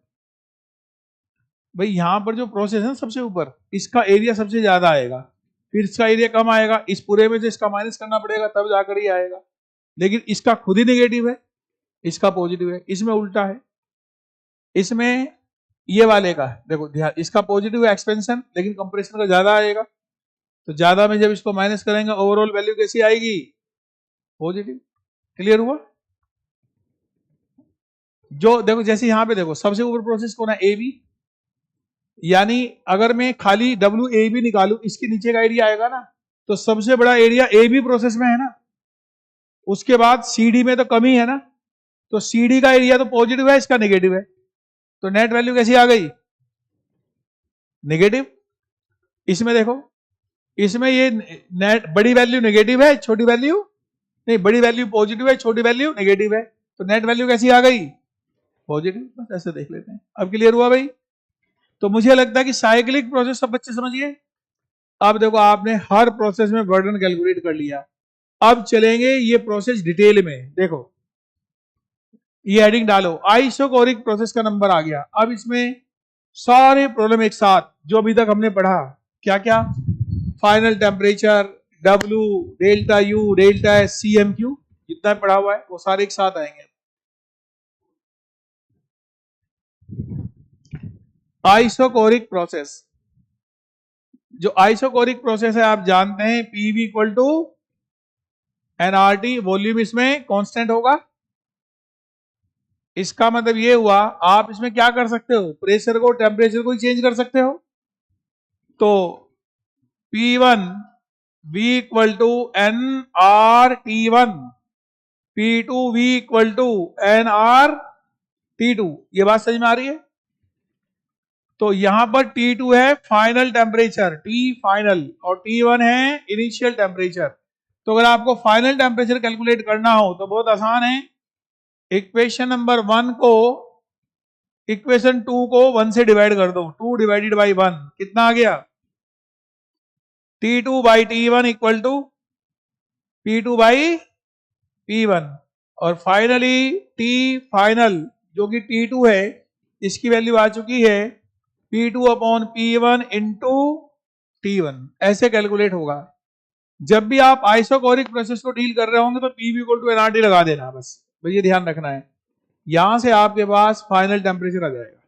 भाई। यहां पर जो प्रोसेस है ना सबसे ऊपर, इसका एरिया सबसे ज्यादा आएगा, फिर इसका एरिया कम आएगा, इस पूरे में से इसका माइनस करना पड़ेगा तब जाकर ही आएगा। लेकिन इसका खुद ही नेगेटिव है, इसका पॉजिटिव है, इसमें उल्टा है। इसमें ये वाले का देखो ध्यान, इसका पॉजिटिव है एक्सपेंशन, लेकिन कंप्रेशन का ज्यादा आएगा, तो ज्यादा में जब इसको माइनस करेंगे ओवरऑल वैल्यू कैसी आएगी? पॉजिटिव। क्लियर हुआ? जो देखो जैसे यहां पे देखो सबसे ऊपर प्रोसेस कौन है? A B. यानी अगर मैं खाली डब्ल्यू ए बी निकालू, इसके नीचे का एरिया आएगा ना, तो सबसे बड़ा एरिया ए बी प्रोसेस में है ना, उसके बाद सी डी में तो कमी है ना, तो सी डी का एरिया तो पॉजिटिव है, इसका नेगेटिव है, तो नेट वैल्यू कैसी आ गई? नेगेटिव। इसमें देखो, इसमें ये नेट बड़ी वैल्यू नेगेटिव है, छोटी वैल्यू नहीं, बड़ी वैल्यू पॉजिटिव है, छोटी वैल्यू नेगेटिव है, तो नेट वैल्यू कैसी आ गई? पॉजिटिव। बस ऐसे देख लेते हैं। अब क्लियर हुआ भाई? तो मुझे लगता है कि साइक्लिक प्रोसेस सब बच्चे समझिए। अब देखो आपने हर प्रोसेस में वर्डन कैलकुलेट कर लिया, अब चलेंगे ये प्रोसेस डिटेल में। देखो ये हेडिंग डालो, आइसोकोरिक प्रोसेस का नंबर आ गया। अब इसमें सारे प्रॉब्लम एक साथ जो अभी तक हमने पढ़ा, क्या क्या? Final temperature, W, delta U, delta S, C M Q, जितना पढ़ा हुआ है वो सारे एक साथ आएंगे। आइसोकोरिक प्रोसेस, जो आइसोकोरिक प्रोसेस है आप जानते हैं, PV equal to NRT, volume इसमें कांस्टेंट होगा। इसका मतलब ये हुआ आप इसमें क्या कर सकते हो, प्रेशर को टेम्परेचर को चेंज कर सकते हो। तो P1 V equal to N R T1, P2 V equal to N R T2। ये बात समझ में आ रही है? तो यहां पर T2 है फाइनल टेम्परेचर, T फाइनल, और T1 है इनिशियल टेम्परेचर। तो अगर आपको फाइनल टेम्परेचर कैलकुलेट करना हो तो बहुत आसान है। इक्वेशन नंबर 1 को इक्वेशन 2 को 1 से डिवाइड कर दो, 2 डिवाइडेड बाई 1 कितना आ गया, T2 by T1 equal to P2 by P1। और फाइनली T फाइनल जो कि T2 है, इसकी वैल्यू आ चुकी है P2 upon P1 into T1। ऐसे कैलकुलेट होगा। जब भी आप आइसोकोरिक प्रोसेस को डील कर रहे होंगे तो PV इक्वल टू एनआरटी लगा देना, बस ये ध्यान रखना है। यहां से आपके पास फाइनल टेम्परेचर आ जाएगा।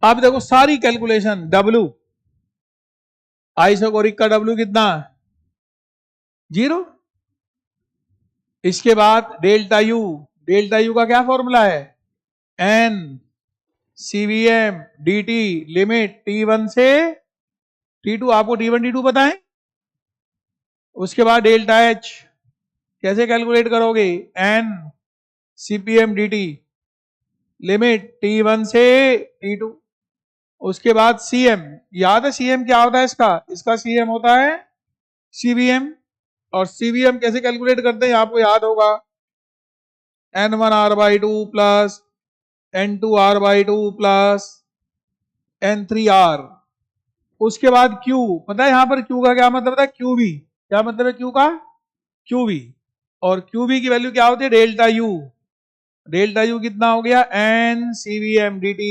अब देखो सारी कैलकुलेशन, W आइसोकोरिक का W कितना, 0। इसके बाद डेल्टा यू, डेल्टा यू का क्या फॉर्मूला है, N CVM DT लिमिट T1 से T2। आपको T1 T2 पता है। उसके बाद डेल्टा H कैसे कैलकुलेट करोगे, N CPM DT लिमिट T1 से T2। उसके बाद CM, याद है CM क्या होता है इसका CM होता है CVM। और CVM कैसे कैलकुलेट करते हैं आपको याद होगा, N1R/2 plus N2R/2 plus N3R। उसके बाद Q, पता है यहां पर Q का क्या मतलब है, QV। क्या मतलब है Q का, QV। और QV की वैल्यू क्या होती है, डेल्टा U। डेल्टा U कितना हो गया, N CVM DT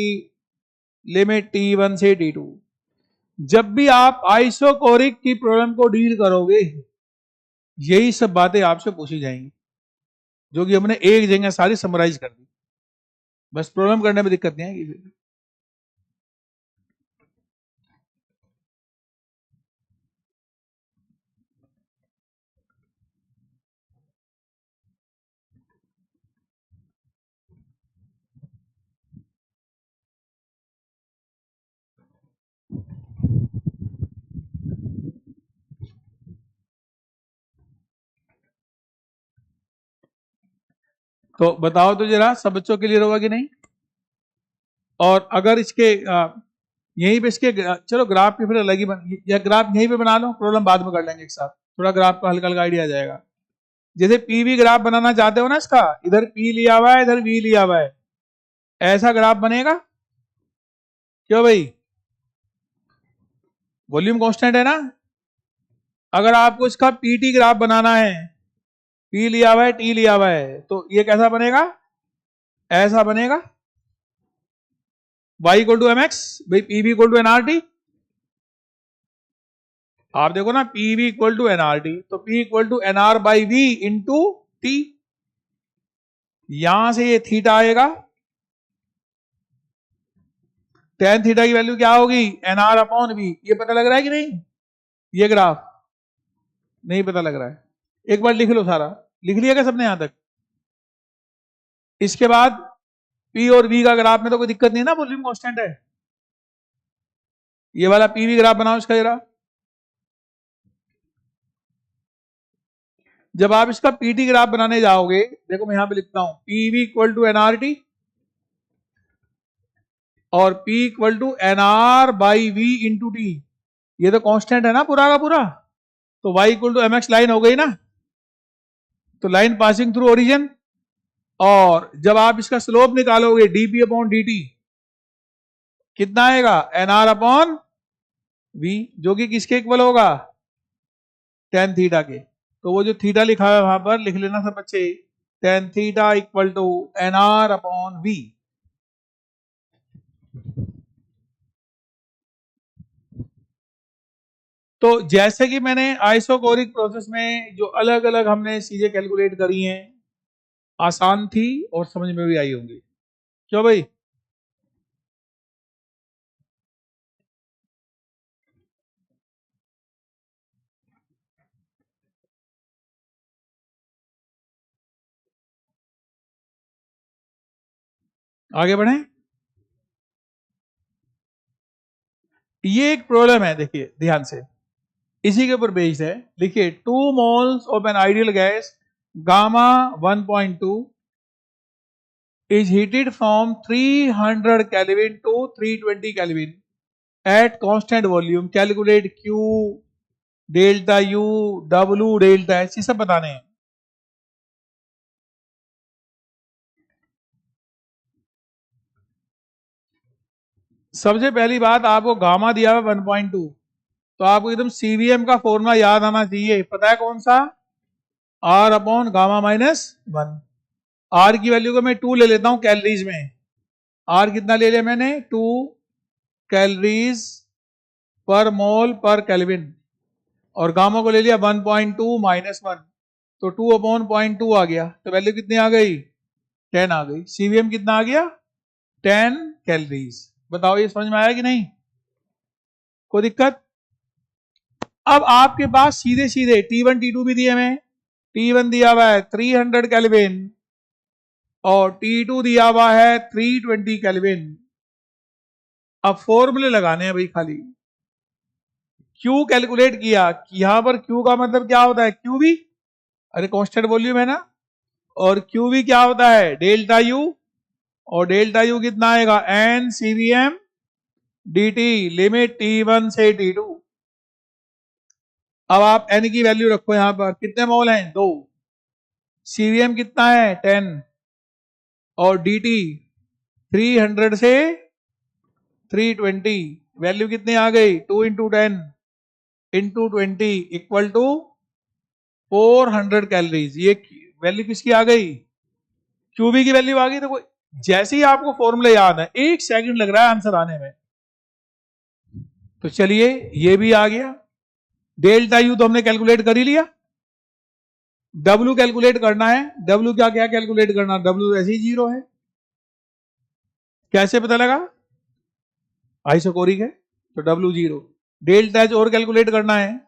लिमिट T1 से T2। जब भी आप आइसोकोरिक की प्रॉब्लम को डील करोगे यही सब बातें आपसे पूछी जाएंगी, जो कि हमने एक जगह सारी समराइज कर दी। बस प्रॉब्लम करने में दिक्कत नहीं आएगी। तो बताओ तो जरा, सब बच्चों क्लियर होगा कि नहीं। और अगर इसके यहीं पे इसके चलो ग्राफ की फिर अलग ही या ग्राफ यहीं पे बना लो, प्रॉब्लम बाद में कर लेंगे एक साथ, थोड़ा ग्राफ का हल्का हल्का आइडिया आ जाएगा। जैसे पीवी ग्राफ बनाना चाहते हो ना, इसका इधर पी लिया हुआ है इधर वी लिया हुआ है, ऐसा ग्राफ बनेगा। क्यों भाई, वॉल्यूम कांस्टेंट है ना। अगर आपको इसका पीटी ग्राफ बनाना है, पी लिया हुआ है टी लिया हुआ है, तो ये कैसा बनेगा, ऐसा बनेगा, y इक्वल टू mx, भाई पीवी इक्वल टू एनआरटी। आप देखो ना, पीवी इक्वल टू एनआरटी, तो P equal to NR by V into T. यहां से ये थीटा आएगा, टेन थीटा की वैल्यू क्या होगी, एनआर अपॉन वी। ये पता लग रहा है कि नहीं, ये ग्राफ नहीं पता लग रहा है, एक बार लिख लो, सारा लिख लिया क्या सबने यहां तक। इसके बाद पी और वी का ग्राफ में तो कोई दिक्कत नहीं है ना, वॉल्यूम कांस्टेंट है। ये वाला पीवी ग्राफ बनाओ इसका जरा। जब आप इसका पीटी ग्राफ बनाने जाओगे, देखो मैं यहां पे लिखता हूं, पीवी इक्वल टू एनआरटी और P equal to NR by V into T. ये तो कांस्टेंट है ना पूरा का पूरा, तो y equal to mx line हो गई ना। तो लाइन पासिंग थ्रू ओरिजिन, और जब आप इसका स्लोप निकालोगे dp अपॉन dt, कितना आएगा, एनआर अपॉन वी, जो कि किसके इक्वल होगा, टेन थीटा के। तो वो जो थीटा लिखा है वहां पर लिख लेना सब बच्चे, tan theta equal to NR upon V. तो जैसे कि मैंने आइसोकोरिक प्रोसेस में जो अलग अलग हमने चीजें कैलकुलेट करी हैं, आसान थी और समझ में भी आई होंगी। क्यों भाई? आगे बढ़े। ये एक प्रॉब्लम है, देखिए ध्यान से, इसी के ऊपर बेस्ड है। लिखिए 2 moles of an ideal gas gamma 1.2 is heated from 300 Kelvin to 320 Kelvin at constant volume. Calculate Q delta U W delta H, ये सब बताने हैं। सबसे पहली बात, आपको गामा दिया हुआ 1.2, तो आपको एकदम सीवीएम का फॉर्मूला याद आना चाहिए। पता है कौन सा? R upon gamma minus 1। R की वैल्यू को मैं 2 ले लेता हूं कैलोरीज में। R कितना ले लिया मैंने? 2 कैलोरीज पर मोल पर केल्विन, और गामा को ले लिया 1.2 माइनस 1, तो 2 अपॉन 0.2 आ गया, तो वैल्यू कितनी आ गई? 10 आ गई। सीवीएम कितना आ गया? 10 कैलोरीज। बताओ ये समझ में आया कि नहीं? कोई दिक्कत? अब आपके पास सीधे सीधे T1 T2 भी दिए हमें। T1 दिया हुआ है 300 केल्विन और T2 दिया हुआ है 320 केल्विन। अब फॉर्मूले लगाने हैं भाई खाली। Q कैलकुलेट किया, यहां पर Q का मतलब क्या होता है? QV, अरे कांस्टेंट वॉल्यूम है ना। और QV क्या होता है? डेल्टा U, और डेल्टा U कितना आएगा? N CVM dt लिमिट T1 से T2। अब आप N की वैल्यू रखो, यहां पर कितने मोल हैं? 2। CVM कितना है? 10, और dt 300 से 320, वैल्यू कितनी आ गई? 2 into 10 into 20 equal to 400 calories. ये वैल्यू किसकी आ गई? क्यूबी की वैल्यू आ गई। तो जैसे ही आपको फॉर्मूला याद है, 1 सेकंड लग रहा है आंसर आने में। तो चलिए ये भी आ गया। डेल्टा यू तो हमने कैलकुलेट कर ही लिया। डब्ल्यू कैलकुलेट करना है। डब्ल्यू क्या क्या कैलकुलेट करना? डब्ल्यू ऐसे ही 0 है। कैसे पता लगा? आइसोकोरिक है तो डब्ल्यू 0। डेल्टा एच और कैलकुलेट करना है।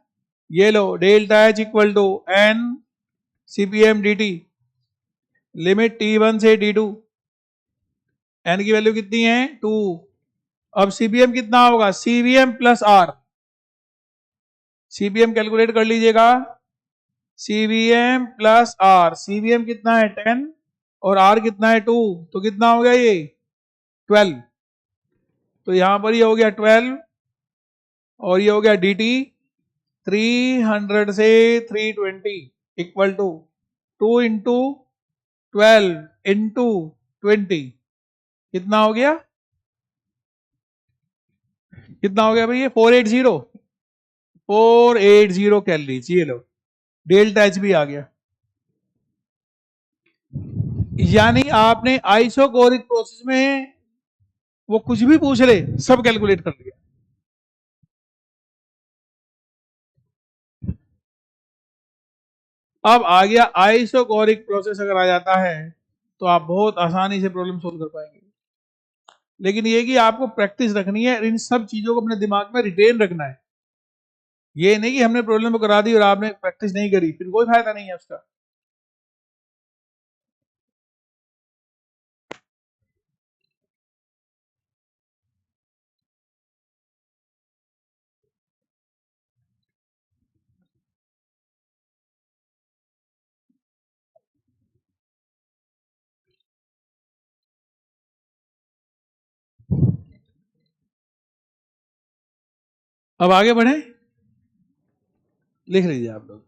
ये लो, delta H equal to n CPM dt लिमिट T1 से T2। एन की वैल्यू कितनी है? 2। अब सीपीएम कितना होगा? सीवीएम प्लस आर। सीपीएम कैलकुलेट कर लीजिएगा। सीवीएम प्लस आर, सीवीएम कितना है? 10, और आर कितना है? 2, तो कितना हो गया ये? 12। तो यहां पर ये हो गया 12, और ये हो गया dt 300 से 320 इक्वल टू 2 इंटू 12 इंटू 20। कितना हो गया? कितना हो गया भाई? ये 480 कैलोरीज। ये लो, डेल्टा एच भी आ गया। यानी आपने आइसोकोरिक प्रोसेस में वो कुछ भी पूछ ले, सब कैलकुलेट कर लिया। अब आ गया आइसोकोरिक प्रोसेस अगर आ जाता है तो आप बहुत आसानी से प्रॉब्लम सोल्व कर पाएंगे। लेकिन ये कि आपको प्रैक्टिस रखनी है, इन सब चीजों को अपने दिमाग में रिटेन रखना है। ये नहीं कि हमने प्रॉब्लम को करा दी और आपने प्रैक्टिस नहीं करी, फिर कोई फायदा नहीं है उसका। अब आगे बढ़े, लिख लीजिए आप लोग।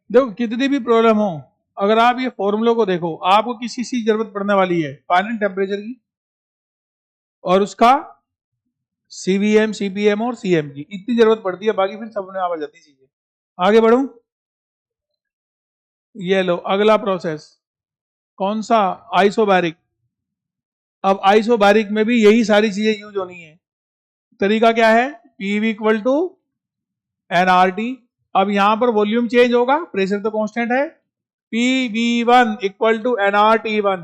देखो कितनी भी प्रॉब्लम हो, अगर आप ये फॉर्मूलों को देखो, आपको किसी चीज की जरूरत पड़ने वाली है, फाइनल टेम्परेचर की और उसका सीवीएम, सीपीएम और सीएम की, इतनी जरूरत पड़ती है, बाकी फिर सब में आ जाती चीजें। आगे बढ़ूं, ये लो अगला प्रोसेस, कौन सा? आइसोबैरिक। अब आइसोबैरिक में भी यही सारी चीजें यूज होनी है। तरीका क्या है? PV equal to NRT. अब यहां पर वॉल्यूम चेंज होगा, प्रेशर तो कांस्टेंट है। PV1 equal to NRT1,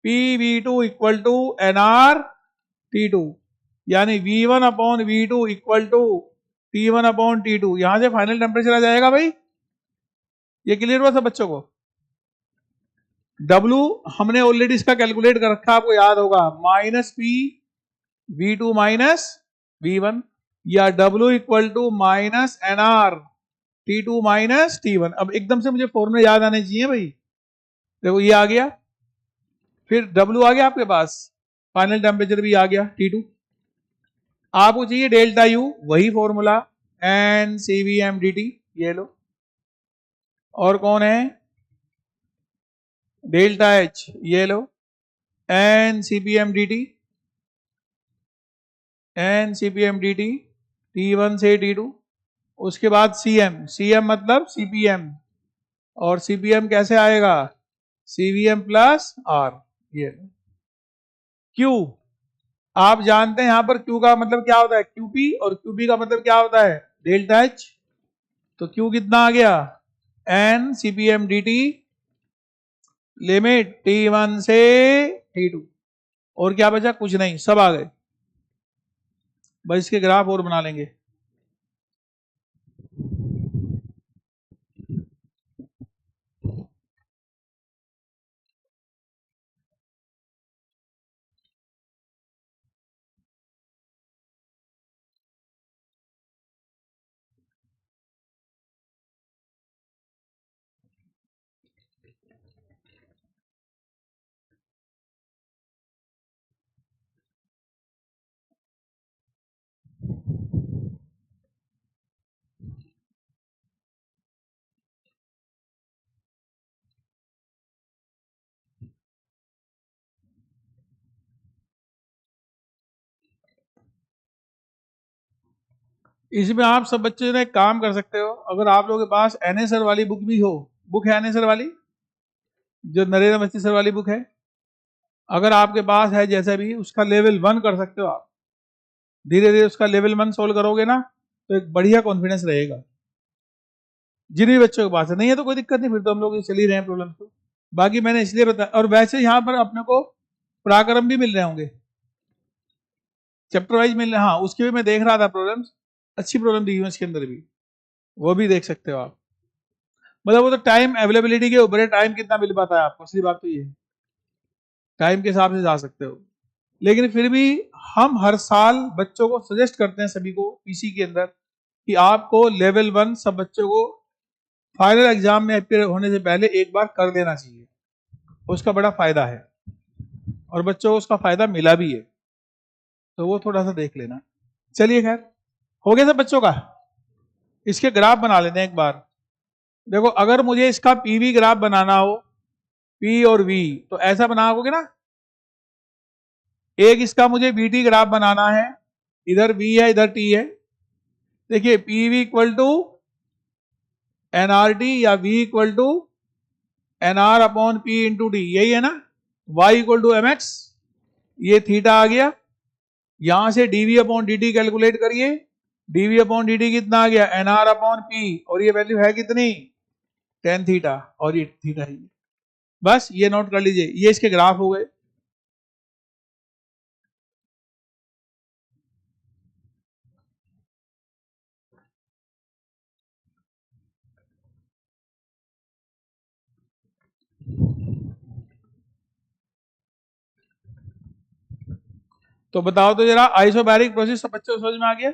PV2 equal to NRT2, यानी V1 upon V2 equal to T1 upon T2। यहां से फाइनल टेम्परेचर आ जाएगा भाई। ये क्लियर हुआ सब बच्चों को? W हमने ऑलरेडी इसका कैलकुलेट कर रखा, आपको याद होगा, -P V2 माइनस V1, या W equal to minus NR T2 minus T1। अब एकदम से मुझे फॉर्मूले याद आने चाहिए भाई। देखो ये आ गया, फिर W आ गया आपके पास, फाइनल टेम्परेचर भी आ गया T2। आपको चाहिए डेल्टा U, वही फॉर्मूला N CVM DT, ये लो। और कौन है? डेल्टा H, ये लो, N CPM DT, N CPM DT, T1 से T2। उसके बाद CM, CM मतलब CPM, और CPM कैसे आएगा? CVM plus R। ये Q, आप जानते हैं यहां पर Q का मतलब क्या होता है? QP, और QP का मतलब क्या होता है? Delta H। तो Q कितना आ गया? N CPM DT लिमिट T1 से T2। और क्या बचा? कुछ नहीं, सब आ गए। बस इसके ग्राफ और बना लेंगे। इसमें आप सब बच्चे ने काम कर सकते हो, अगर आप लोगों के पास एनए सर वाली बुक भी हो, बुक है एनए सर वाली, जो नरेंद्र मस्ती सर वाली बुक है, अगर आपके पास है जैसे भी, उसका लेवल 1 कर सकते हो आप। धीरे धीरे उसका लेवल 1 सोल्व करोगे ना, तो एक बढ़िया कॉन्फिडेंस रहेगा। जिन भी बच्चों के पास है, नहीं है तो कोई दिक्कत नहीं, फिर तो हम लोग चल ही रहे हैं प्रॉब्लम को। बाकी मैंने इसलिए बताया, और वैसे यहाँ पर अपने को पराक्रम भी मिल रहे होंगे, चैप्टर वाइज मिल रहे, हाँ उसके भी मैं देख रहा था प्रॉब्लम्स, अच्छी प्रॉब्लम दी हुई है इसके अंदर भी, वो भी देख सकते हो आप। मतलब वो तो टाइम अवेलेबिलिटी के ऊपर है, टाइम कितना मिल पाता है आपको, असली बात तो ये है, टाइम के हिसाब से जा सकते हो। लेकिन फिर भी हम हर साल बच्चों को सजेस्ट करते हैं सभी को पीसी के अंदर कि आपको लेवल 1 सब बच्चों को फाइनल एग्जाम में अपियर होने से पहले एक बार कर देना चाहिए, उसका बड़ा फायदा है, और बच्चों को उसका फायदा मिला भी है, तो वो थोड़ा सा देख लेना। चलिए खैर, हो गया सब बच्चों का। इसके ग्राफ बना लेते हैं एक बार। देखो अगर मुझे इसका पीवी ग्राफ बनाना हो, पी और वी, तो ऐसा बनाओगे ना, एक इसका मुझे बीटी ग्राफ बनाना है, इधर वी है इधर टी है। देखिए पीवी इक्वल टू एनआरटी, या V equal to NR upon P into D, यही है ना। Y equal to M X, ये थीटा आ गया। यहां से DV upon D T calculate करिए, डीवी अपॉन डी टी कितना आ गया? एनआर अपॉन पी, और ये वैल्यू है कितनी? टेन थीटा, और ये थीटा है। बस ये नोट कर लीजिए, ये इसके ग्राफ हो गए। तो बताओ तो जरा, आइसोबैरिक प्रोसेस सब बच्चों को समझ में आ गया?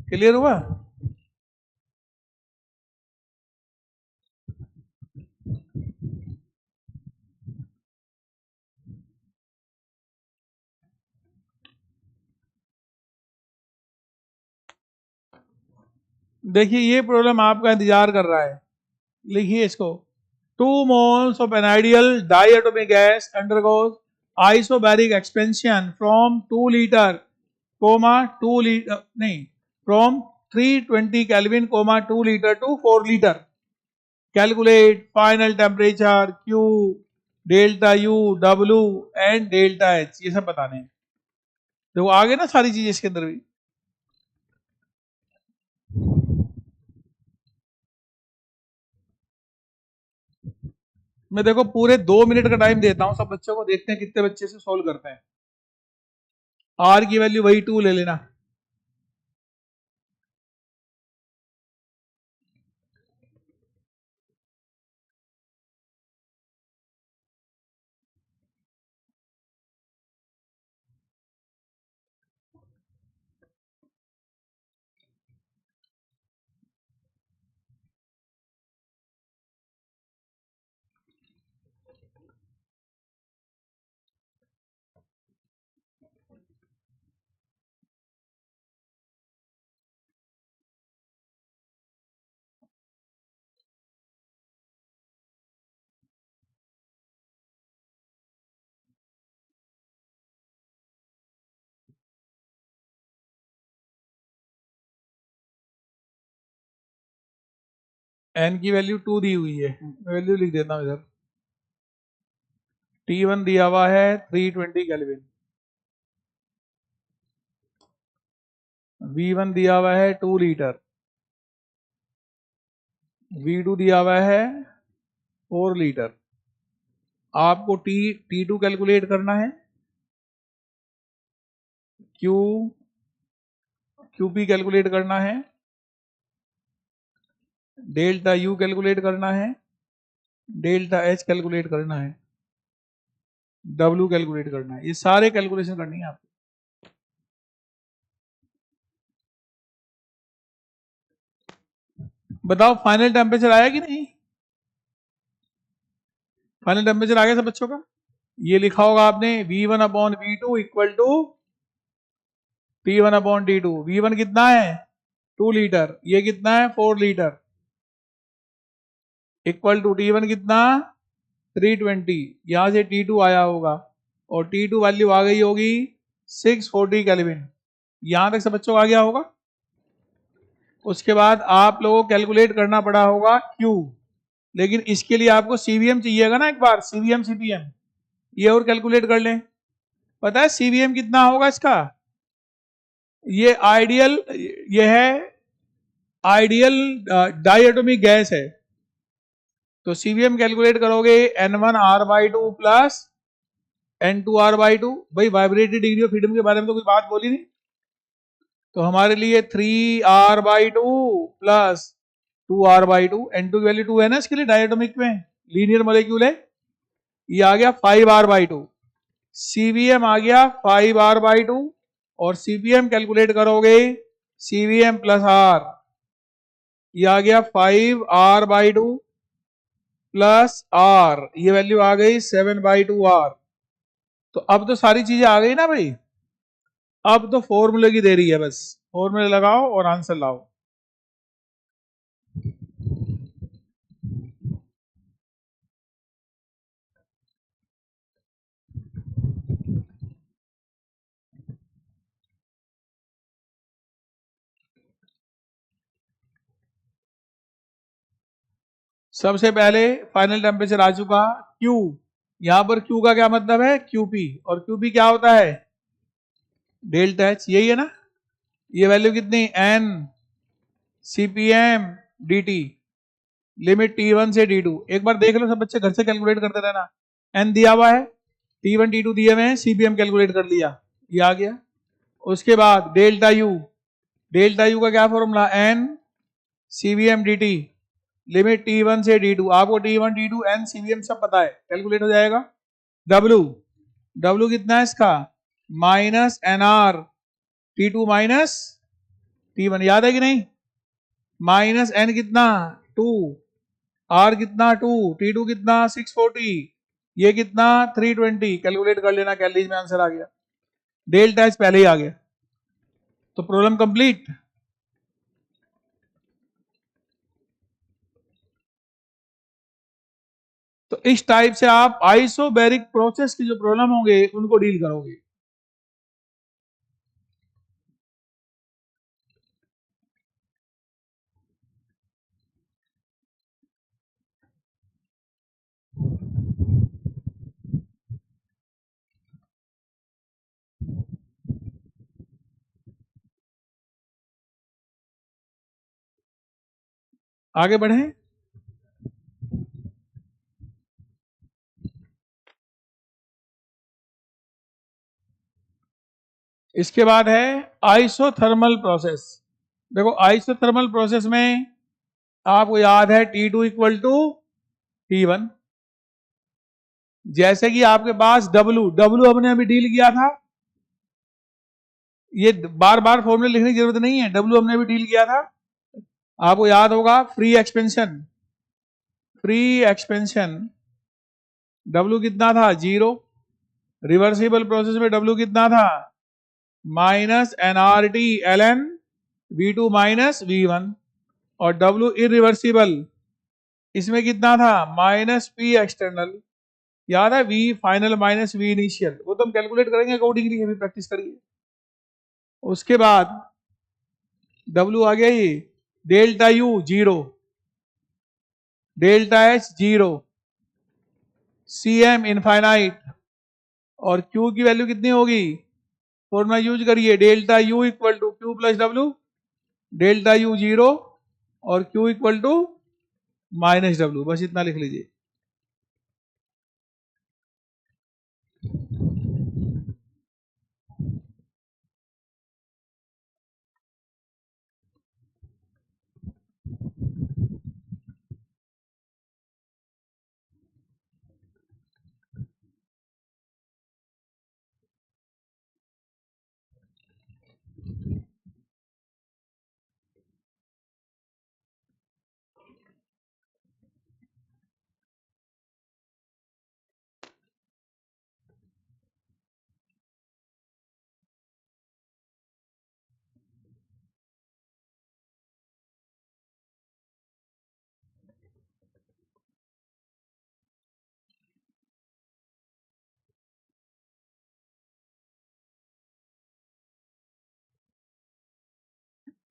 क्लियर हुआ? देखिए ये प्रॉब्लम आपका इंतजार कर रहा है, लिखिए इसको। 2 moles of an ideal diatomic gas undergoes isobaric expansion from 2 liter, 2 liter, नहीं, from 320 Kelvin, 2 liter to 4 liter. Calculate final temperature Q, delta U, W and delta H. ये सब बताने हैं. देखो आगे ना सारी चीजें इसके अंदर भी. मैं देखो पूरे 2 मिनट का टाइम देता हूं सब बच्चों को, देखते हैं कितने बच्चे से सोल्व करते हैं. आर की वैल्यू वही 2 ले लेना. एन की वैल्यू 2 दी हुई है, वैल्यू लिख देता हूं इधर. T1 दिया हुआ है 320 केल्विन, V1 दिया हुआ है 2 लीटर, V2 दिया हुआ है 4 लीटर. आपको T2 कैलकुलेट करना है, QP कैलकुलेट करना है, डेल्टा U कैलकुलेट करना है, डेल्टा H कैलकुलेट करना है, W कैलकुलेट करना है. ये सारे कैलकुलेशन करनी है आपको. बताओ फाइनल टेम्परेचर आया कि नहीं? फाइनल टेम्परेचर आ गया सब बच्चों का? ये लिखा होगा आपने V1 upon V2 equal to T1 upon T2. V1 कितना है 2 लीटर, ये कितना है 4 लीटर, इक्वल टू T1 कितना 320. यहां से T2 आया होगा और T2 वैल्यू आ गई होगी 640 केल्विन. यहां तक सब बच्चों को आ गया होगा. उसके बाद आप लोगों को कैलकुलेट करना पड़ा होगा Q, लेकिन इसके लिए आपको CVM चाहिएगा ना एक बार, CVM CPM. ये और कैलकुलेट कर लें. पता है CVM कितना होगा इसका? ये आइडियल, ये है आइडियल डाइएटोमिक गैस है. तो CVM कैलकुलेट करोगे N1R/2 प्लस N2R/2. भाई वाइब्रेटरी डिग्री ऑफ फ्रीडम के बारे में तो कोई बात बोली नहीं, तो हमारे लिए 3R/2 प्लस 2R/2. N2 की वैल्यू 2 है ना इसके लिए, डायटोमिक में लीनियर मॉलिक्यूल है. ये आ गया 5R/2. CVM आ गया 5R/2 और CPM कैलकुलेट करोगे CVM प्लस R, ये आ गया 5R/2 प्लस R, ये वैल्यू आ गई 7/2R. तो अब तो सारी चीजें आ गई ना भाई. अब तो फॉर्मूले की देरी है, बस फॉर्मूले लगाओ और आंसर लाओ. सबसे पहले फाइनल टेम्परेचर आ चुका Q. यहां पर Q का क्या मतलब है QP, और QP क्या होता है डेल्टा H, यही है ना. ये वैल्यू कितनी N CPM DT, लिमिट T1 से T2. एक बार देख लो सब बच्चे, घर से कैलकुलेट करते रहना. N दिया हुआ है, T1 T2 दिए हुए हैं, CPM कैलकुलेट कर लिया, ये आ गया. उसके बाद डेल्टा U, डेल्टा U का क्या फॉर्मूला N CVM DT, लिमिट T1 से T2. आपको T1 T2 N CVM सब पता है, कैलकुलेट हो जाएगा. W कितना है इसका minus NR T2 minus T1, याद है कि नहीं. माइनस N कितना 2, R कितना 2, T2 कितना 640, ये कितना 320. कैलकुलेट कर लेना, कैलोरीज में आंसर आ गया. डेल्टा H पहले ही आ गया, तो प्रॉब्लम कंप्लीट. तो इस टाइप से आप आइसोबैरिक प्रोसेस की जो प्रॉब्लम होंगे उनको डील करोगे। आगे बढ़ें। इसके बाद है आइसोथर्मल प्रोसेस। देखो आइसोथर्मल प्रोसेस में आपको याद है T2 इक्वल टू T1। जैसे कि आपके पास W हमने अभी डील किया था, ये बार बार फॉर्मूले लिखने की जरूरत नहीं है, W हमने अभी डील किया था, आपको याद होगा। फ्री एक्सपेंशन W कितना था 0। रिवर्सिबल प्रोसेस में W कितना था minus NRT ln V2 minus V1। और W इरिवर्सिबल इसमें कितना था माइनस P एक्सटर्नल, याद है V final minus V initial, वो तो हम कैलकुलेट करेंगे अकॉर्डिंगली, अभी प्रैक्टिस करिए। उसके बाद W आ गया ये delta U 0, delta H 0, CM infinite, और Q की वैल्यू कितनी होगी, फॉर्मूला यूज करिए, delta U equal to Q plus W, delta U 0 और Q equal to minus W, बस इतना लिख लीजिए।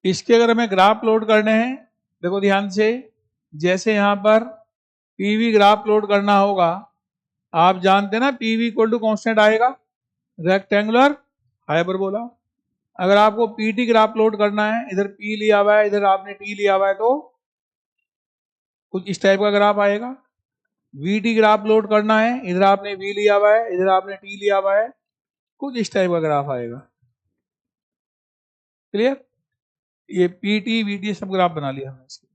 इसके अगर हमें ग्राफ प्लॉट करने हैं, देखो ध्यान से, जैसे यहां पर पीवी ग्राफ प्लॉट करना होगा, आप जानते हैं ना पीवी इक्वल टू कॉन्स्टेंट आएगा, रेक्टेंगुलर हाइपरबोला। अगर आपको पीटी ग्राफ प्लॉट करना है, इधर पी लिया हुआ है, इधर आपने टी लिया हुआ है, तो कुछ इस टाइप का ग्राफ आएगा। वीटी ग्राफ प्लॉट करना है, इधर आपने वी लिया हुआ है, इधर आपने टी लिया हुआ है, कुछ इस टाइप का ग्राफ आएगा। क्लियर? ये पीटी वीटी सब ग्राफ बना लिया हमने इसके।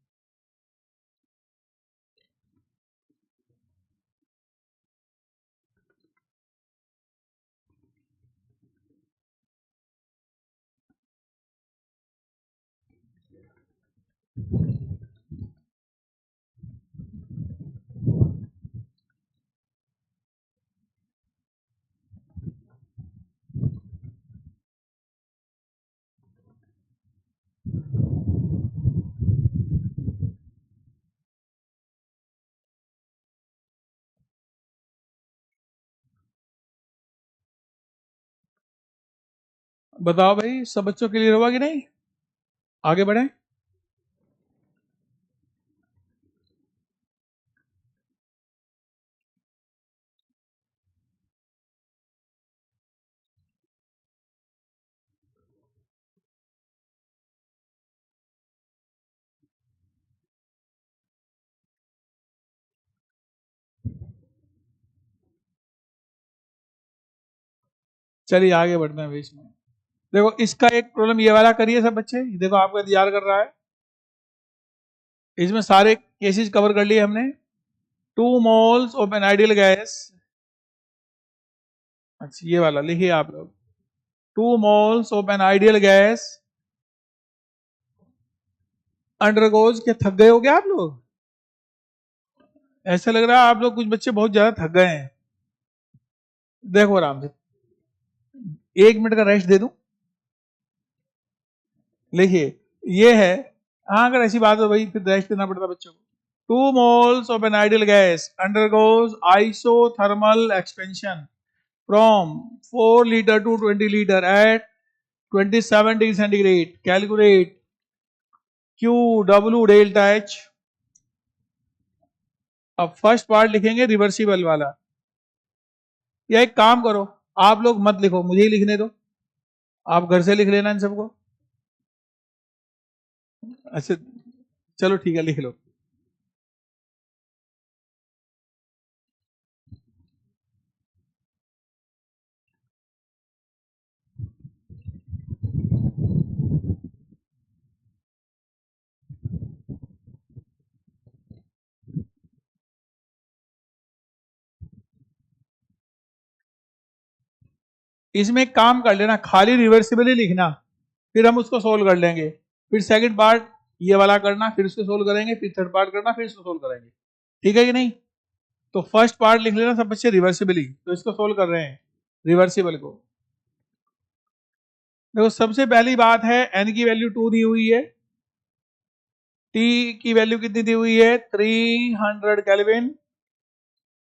बताओ भाई, सब बच्चों क्लियर हुआ कि नहीं? आगे बढ़े। चलिए आगे बढ़ते हैं बीच में। देखो इसका एक प्रॉब्लम ये वाला करिए सब बच्चे, देखो आपका इंतजार कर रहा है। इसमें सारे केसेस कवर कर लिए हमने। 2 moles of an ideal gas, अच्छा ये वाला लिखिए आप लोग। 2 moles of an ideal gas undergoes के, थक गए हो क्या आप लोग? ऐसा लग रहा है आप लोग कुछ बच्चे बहुत ज्यादा थक गए हैं। देखो आराम से 1 मिनट का रेस्ट दे दूं। लिखिए ये है, हाँ अगर ऐसी बात हो भाई फिर रेस्ट देना पड़ता बच्चों को। 2 moles of an ideal gas undergoes isothermal expansion from 4 liter to 20 liter at 27 degree centigrade. Calculate Q W delta H. अब फर्स्ट पार्ट लिखेंगे रिवर्सिबल वाला, या एक काम करो, आप लोग मत लिखो, मुझे ही लिखने दो, आप घर से लिख लेना इन सबको। अच्छा चलो ठीक है, लिख लो। इसमें एक काम कर लेना, खाली रिवर्सिबल ही लिखना, फिर हम उसको सोल्व कर लेंगे। फिर सेकंड पार्ट ये वाला करना, फिर उसको सोल्व करेंगे, फिर थर्ड पार्ट करना, फिर इसको सोल्व करेंगे, ठीक है कि नहीं? तो फर्स्ट पार्ट लिख लेना सब बच्चे रिवर्सिबली, तो इसको सोल्व कर रहे हैं रिवर्सिबल को। देखो सबसे पहली बात है, n की वैल्यू 2 दी हुई है, t की वैल्यू कितनी दी हुई है 300 केल्विन,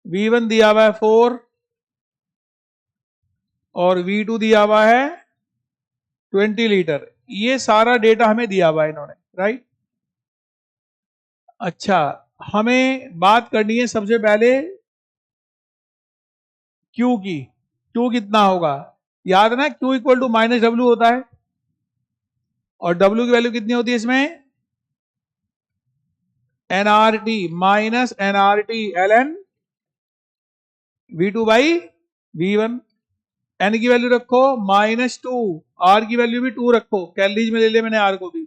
V1 दिया हुआ है 4 और V2 दिया हुआ है 20 लीटर। ये सारा डेटा हमें दिया हुआ है इन्होंने, राइट। अच्छा, हमें बात करनी है सबसे पहले Q की। Q कितना होगा, याद है ना, Q equal to minus W होता है, और W की वैल्यू कितनी होती है इसमें, nRT minus nRT ln V2 by V1। n की वैल्यू रखो -2, r की वैल्यू भी 2 रखो, कैलोरीज में ले लिया मैंने r को भी।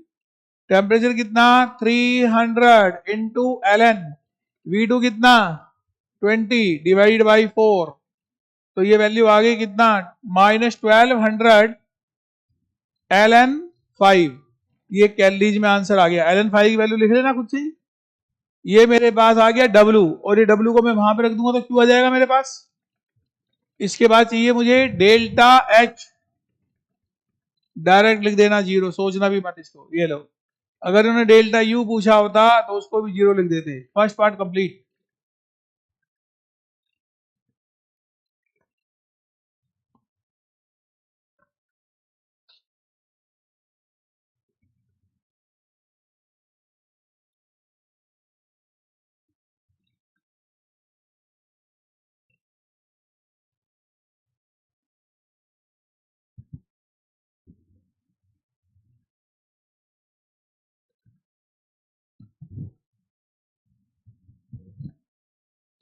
टेम्परेचर कितना 300 इंटू ln V2 कितना 20 डिवाइड बाई 4, तो ये वैल्यू आ गई कितना -1200 ln 5। ये कैलोरीज में आंसर आ गया। ln 5 की वैल्यू लिख लेना खुद से। ये मेरे पास आ गया W, और ये W को मैं वहां पे रख दूंगा तो Q आ जाएगा मेरे पास। इसके बाद चाहिए मुझे डेल्टा H, डायरेक्ट लिख देना 0, सोचना भी मत इसको। ये लो, अगर उन्होंने डेल्टा U पूछा होता तो उसको भी 0 लिख देते। First part complete.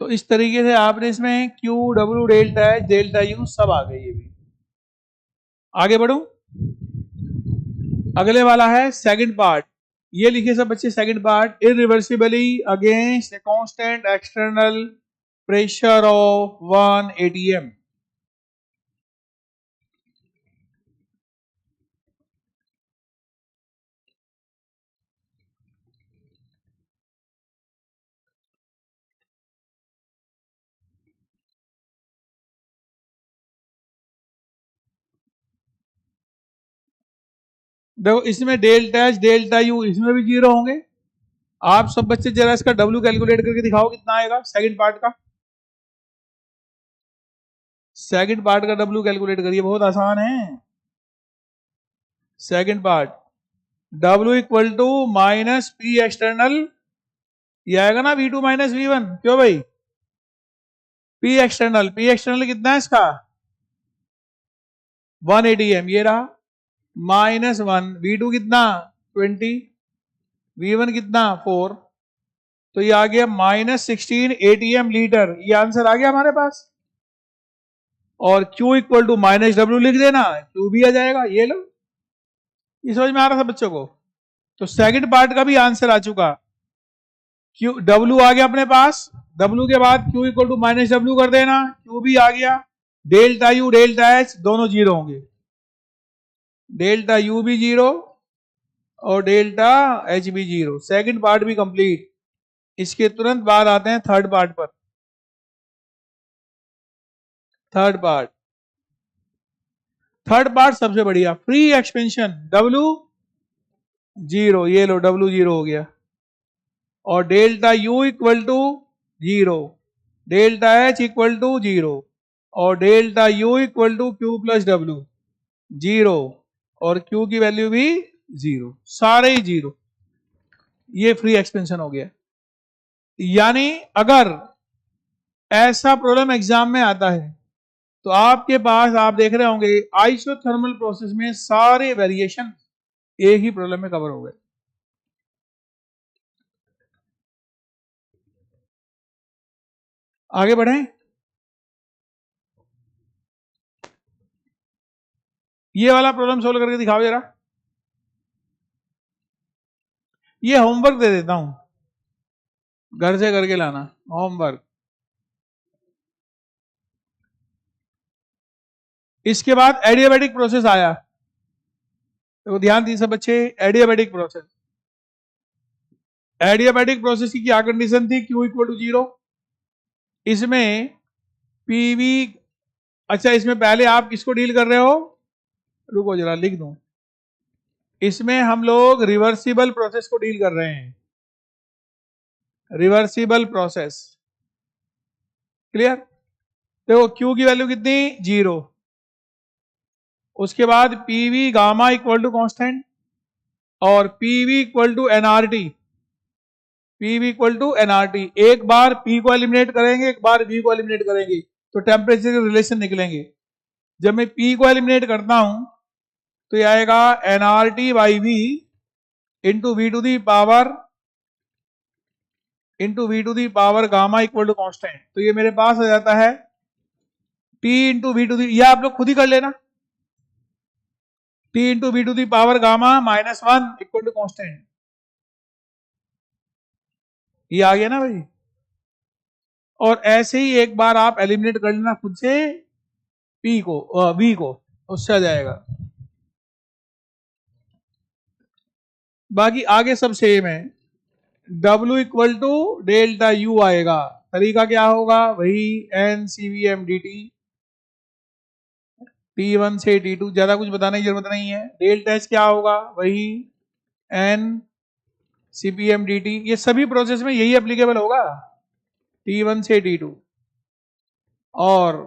तो इस तरीके से आपने इसमें Q W delta H delta U सब आ गए। ये भी आगे बढ़ू, अगले वाला है सेकंड पार्ट। ये लिखिए सब बच्चे, second part, irreversibly against a constant external pressure of 1 atm। देखो इसमें डेल्टा H डेल्टा U इसमें भी 0 होंगे। आप सब बच्चे जरा इसका W कैलकुलेट करके दिखाओ कितना आएगा सेकंड पार्ट का। सेकंड पार्ट का W कैलकुलेट करिए, बहुत आसान है। Second part W equal to minus P external, ये आएगा ना V2 माइनस V1, क्यों भाई, पी एक्सटर्नल कितना है इसका 1 atm, ये रहा, -1 V2 कितना 20, V1 कितना 4, तो ये आ गया -16 atm लीटर। ये आंसर आ गया हमारे पास। और Q equal to minus W लिख देना, Q भी आ जाएगा। ये लो, ये समझ में आ रहा था बच्चों को। तो सेकंड पार्ट का भी आंसर आ चुका। Q W आ गया अपने पास, W के बाद Q equal to minus W कर देना, Q भी आ गया। डेल्टा U डेल्टा H दोनों 0 होंगे, डेल्टा U भी 0 और डेल्टा H भी 0। सेकंड पार्ट भी कंप्लीट। इसके तुरंत बाद आते हैं थर्ड पार्ट पर। थर्ड पार्ट सबसे बढ़िया, फ्री एक्सपेंशन W 0, ये लो W 0 हो गया। और delta U equal to 0, delta H equal to 0 और delta U equal to Q plus W 0 और क्यू की वैल्यू भी 0, सारे ही 0। ये फ्री एक्सपेंशन हो गया। यानी अगर ऐसा प्रॉब्लम एग्जाम में आता है तो आपके पास, आप देख रहे होंगे आइसोथर्मल प्रोसेस में सारे वेरिएशन एक ही प्रॉब्लम में कवर हो गए। आगे बढ़ें। ये वाला प्रॉब्लम सोल्व करके दिखाओ जरा। ये होमवर्क दे देता हूं, घर से करके लाना होमवर्क। इसके बाद एडियाबैटिक प्रोसेस आया, तो ध्यान दीजिए सब बच्चे। एडियाबैटिक प्रोसेस, एडियाबैटिक प्रोसेस की क्या कंडीशन थी? Q equal to 0। इसमें पीवी, अच्छा इसमें पहले आप किसको डील कर रहे हो? रुको जरा लिख दूं। इसमें हम लोग रिवर्सिबल प्रोसेस को डील कर रहे हैं, रिवर्सिबल प्रोसेस। क्लियर? देखो Q की वैल्यू कितनी? 0। उसके बाद PV gamma equal to constant और PV equal to nRT, PV equal to nRT. एक बार पी को एलिमिनेट करेंगे, एक बार वी को एलिमिनेट करेंगे, तो टेम्परेचर के रिलेशन निकलेंगे। जब मैं पी को एलिमिनेट करता हूं तो ये आएगा NRT by V into V to the power, into V to the power gamma equal to constant. तो ये मेरे पास आ जाता है T into V to the, ये आप लोग खुद ही कर लेना, T into V to the power gamma -1 equal to constant. ये आ गया ना भाई। और ऐसे ही एक बार आप एलिमिनेट कर लेना खुद से पी को, वी को, उससे आ जाएगा। बाकी आगे सब सेम है। W equal to delta U आएगा। तरीका क्या होगा? वही N C V M D T, T1 से T2, ज्यादा कुछ बताने की जरूरत नहीं है। डेल्टा एच क्या होगा? वही N C P M D T. ये सभी प्रोसेस में यही एप्लीकेबल होगा, T1 से T2। और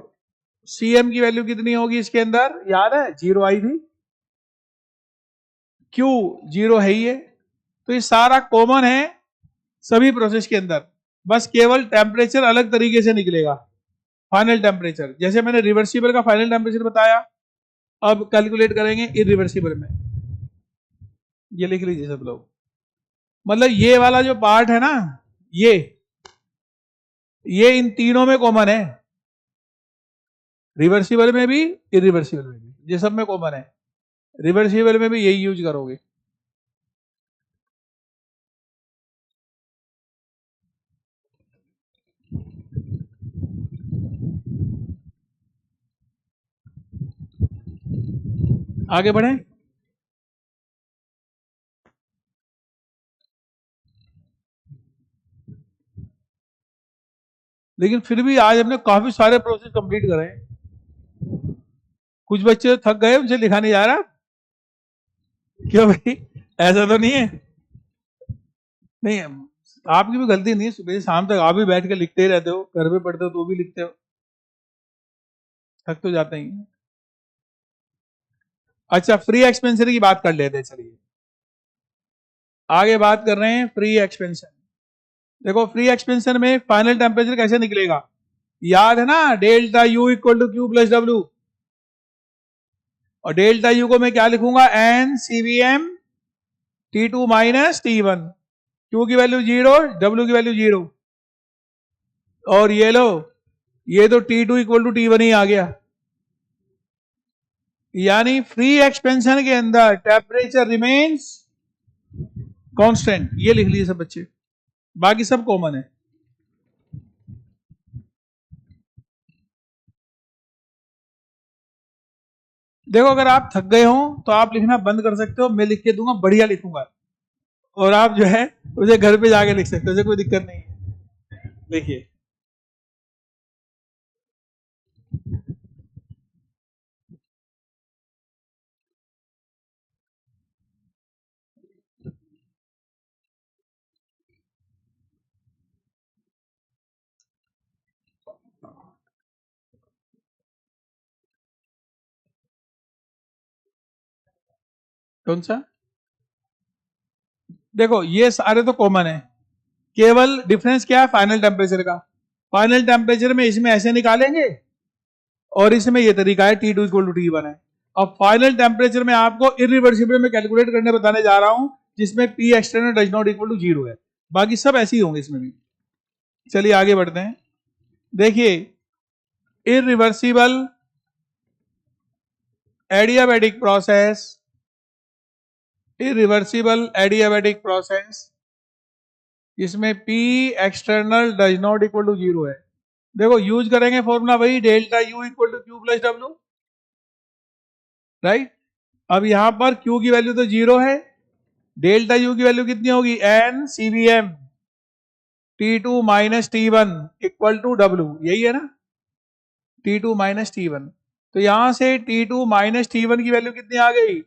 CM की वैल्यू कितनी होगी इसके अंदर? याद है 0 आई थी, Q 0 है ही है। तो ये सारा कॉमन है सभी प्रोसेस के अंदर, बस केवल टेम्परेचर अलग तरीके से निकलेगा। फाइनल टेम्परेचर, जैसे मैंने रिवर्सिबल का फाइनल टेम्परेचर बताया, अब कैलकुलेट करेंगे इरिवर्सिबल में। ये लिख लीजिए सब लोग। मतलब ये वाला जो पार्ट है ना, ये इन तीनों में कॉमन है, रिवर्सिबल में भी इरिवर्सिबल में भी, ये सब में कॉमन है। रिवर्सिबल में भी यही यूज करोगे। आगे बढ़े। लेकिन फिर भी आज हमने काफी सारे प्रोसेस कंप्लीट करे। कुछ बच्चे थक गए, उनसे लिखा नहीं जा रहा। क्यों भाई, ऐसा तो नहीं है? नहीं, आपकी भी गलती नहीं है, सुबह से शाम तक आप भी बैठ के लिखते ही रहते हो, घर पे पढ़ते हो तो भी लिखते हो, थक तो जाते ही। अच्छा, फ्री एक्सपेंशन की बात कर लेते हैं, चलिए आगे बात कर रहे हैं फ्री एक्सपेंशन। देखो फ्री एक्सपेंशन में फाइनल टेम्परेचर कैसे निकलेगा? याद है ना, delta U equal to Q plus W. और डेल्टा यू को मैं क्या लिखूंगा? N CVM T2 minus T1। Q की वैल्यू 0, डब्ल्यू की वैल्यू 0। और ये लो, ये तो T2 इक्वल टू T1 ही आ गया। यानी फ्री एक्सपेंशन के अंदर टेम्परेचर रिमेन्स कांस्टेंट। ये लिख लीजिए सब बच्चे, बाकी सब कॉमन है। देखो अगर आप थक गए हो तो आप लिखना बंद कर सकते हो, मैं लिख के दूंगा, बढ़िया लिखूंगा, और आप जो है उसे घर पे जाके लिख सकते हो, उसे कोई दिक्कत नहीं है। देखिए कौन सा? देखो ये सारे तो कॉमन है, केवल डिफरेंस क्या है फाइनल टेम्परेचर का। फाइनल टेम्परेचर में इसमें ऐसे निकालेंगे और इसमें ये तरीका है T2 इक्वल टू T1 है। अब फाइनल टेम्परेचर में आपको इरिवर्सिबल में कैलकुलेट करने बताने जा रहा हूं, जिसमें P external does not equal to 0 है, बाकी सब ऐसे ही होंगे इसमें भी। चलिए आगे बढ़ते हैं। देखिए irreversible adiabatic process, irreversible adiabatic process इसमें P external does not equal to 0 है। देखो यूज करेंगे फॉर्मूला वही, delta U equal to Q plus W, right. अब यहां पर Q की वैल्यू तो 0 है, डेल्टा U की वैल्यू कितनी होगी, N CVM T2 minus T1 equal to W, यही है ना, T2 माइनस T1। तो यहां से T2 माइनस T1 की वैल्यू कितनी आ गई,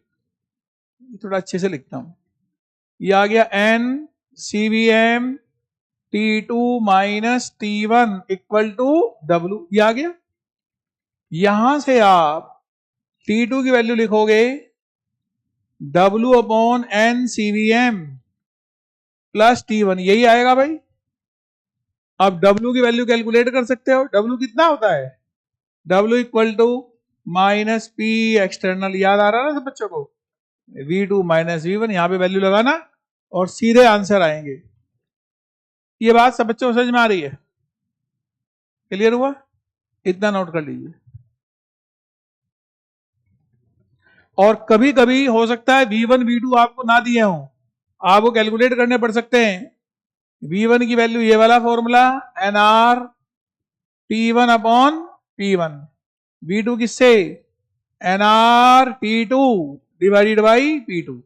थोड़ा अच्छे से लिखता हूं, ये आ गया N CVM T2 minus T1 equal to W, ये आ गया। यहां से आप T2 की वैल्यू लिखोगे W upon N CVM plus T1, यही आएगा भाई। अब W की वैल्यू कैलकुलेट कर सकते हो, W कितना होता है, W equal to minus P external, याद आ रहा है ना सब बच्चों को, V2 माइनस V1, यहां पे वैल्यू लगाना और सीधे आंसर आएंगे। ये बात सब बच्चों को समझ में आ रही है, क्लियर हुआ, इतना नोट कर लीजिए। और कभी कभी हो सकता है V1 V2 आपको ना दिए हों, आपको कैलकुलेट करने पड़ सकते हैं। V1 की वैल्यू ये वाला formula NR T1 upon P1, V2 किससे, NR T2 divided by P2।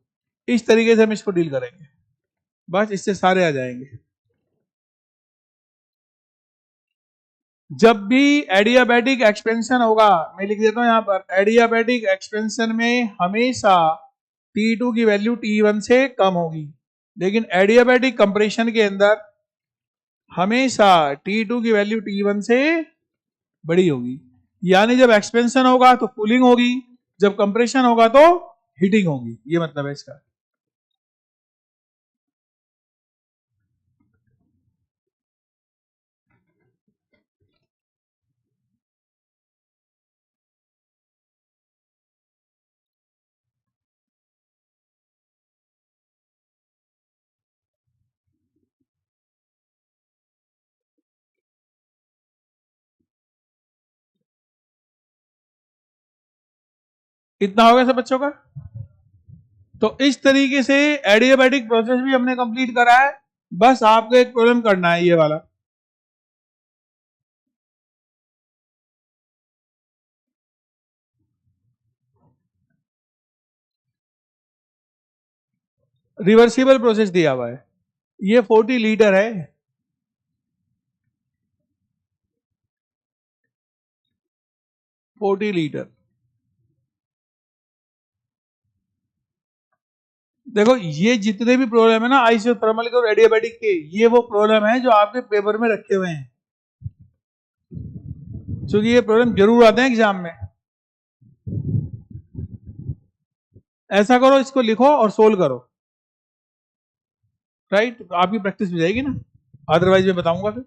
इस तरीके से हम इसको डील करेंगे, बस इससे सारे आ जाएंगे। जब भी एडियाबैटिक एक्सपेंशन होगा, मैं लिख देता हूं यहां पर, एडियाबैटिक एक्सपेंशन में हमेशा T2 की वैल्यू T1 से कम होगी, लेकिन एडियाबैटिक कंप्रेशन के अंदर हमेशा T2 की वैल्यू T1 से बड़ी होगी। यानी जब एक्सपेंशन होगा तो कूलिंग होगी, जब कंप्रेशन होगा तो हीटिंग होगी, ये मतलब है इसका। इतना हो गया सब बच्चों का। तो इस तरीके से एडियाबैटिक प्रोसेस भी हमने कंप्लीट करा है। बस आपको एक प्रॉब्लम करना है, ये वाला, रिवर्सिबल प्रोसेस दिया हुआ है, ये 40 लीटर है, 40 लीटर। देखो ये जितने भी प्रॉब्लम है ना आइसोथर्मल के और एडियाबैटिक के, ये वो प्रॉब्लम है जो आपके पेपर में रखे हुए हैं, क्योंकि ये प्रॉब्लम जरूर आते हैं एग्जाम में। ऐसा करो, इसको लिखो और सोल्व करो, राइट, तो आपकी प्रैक्टिस हो जाएगी ना, अदरवाइज मैं बताऊंगा फिर।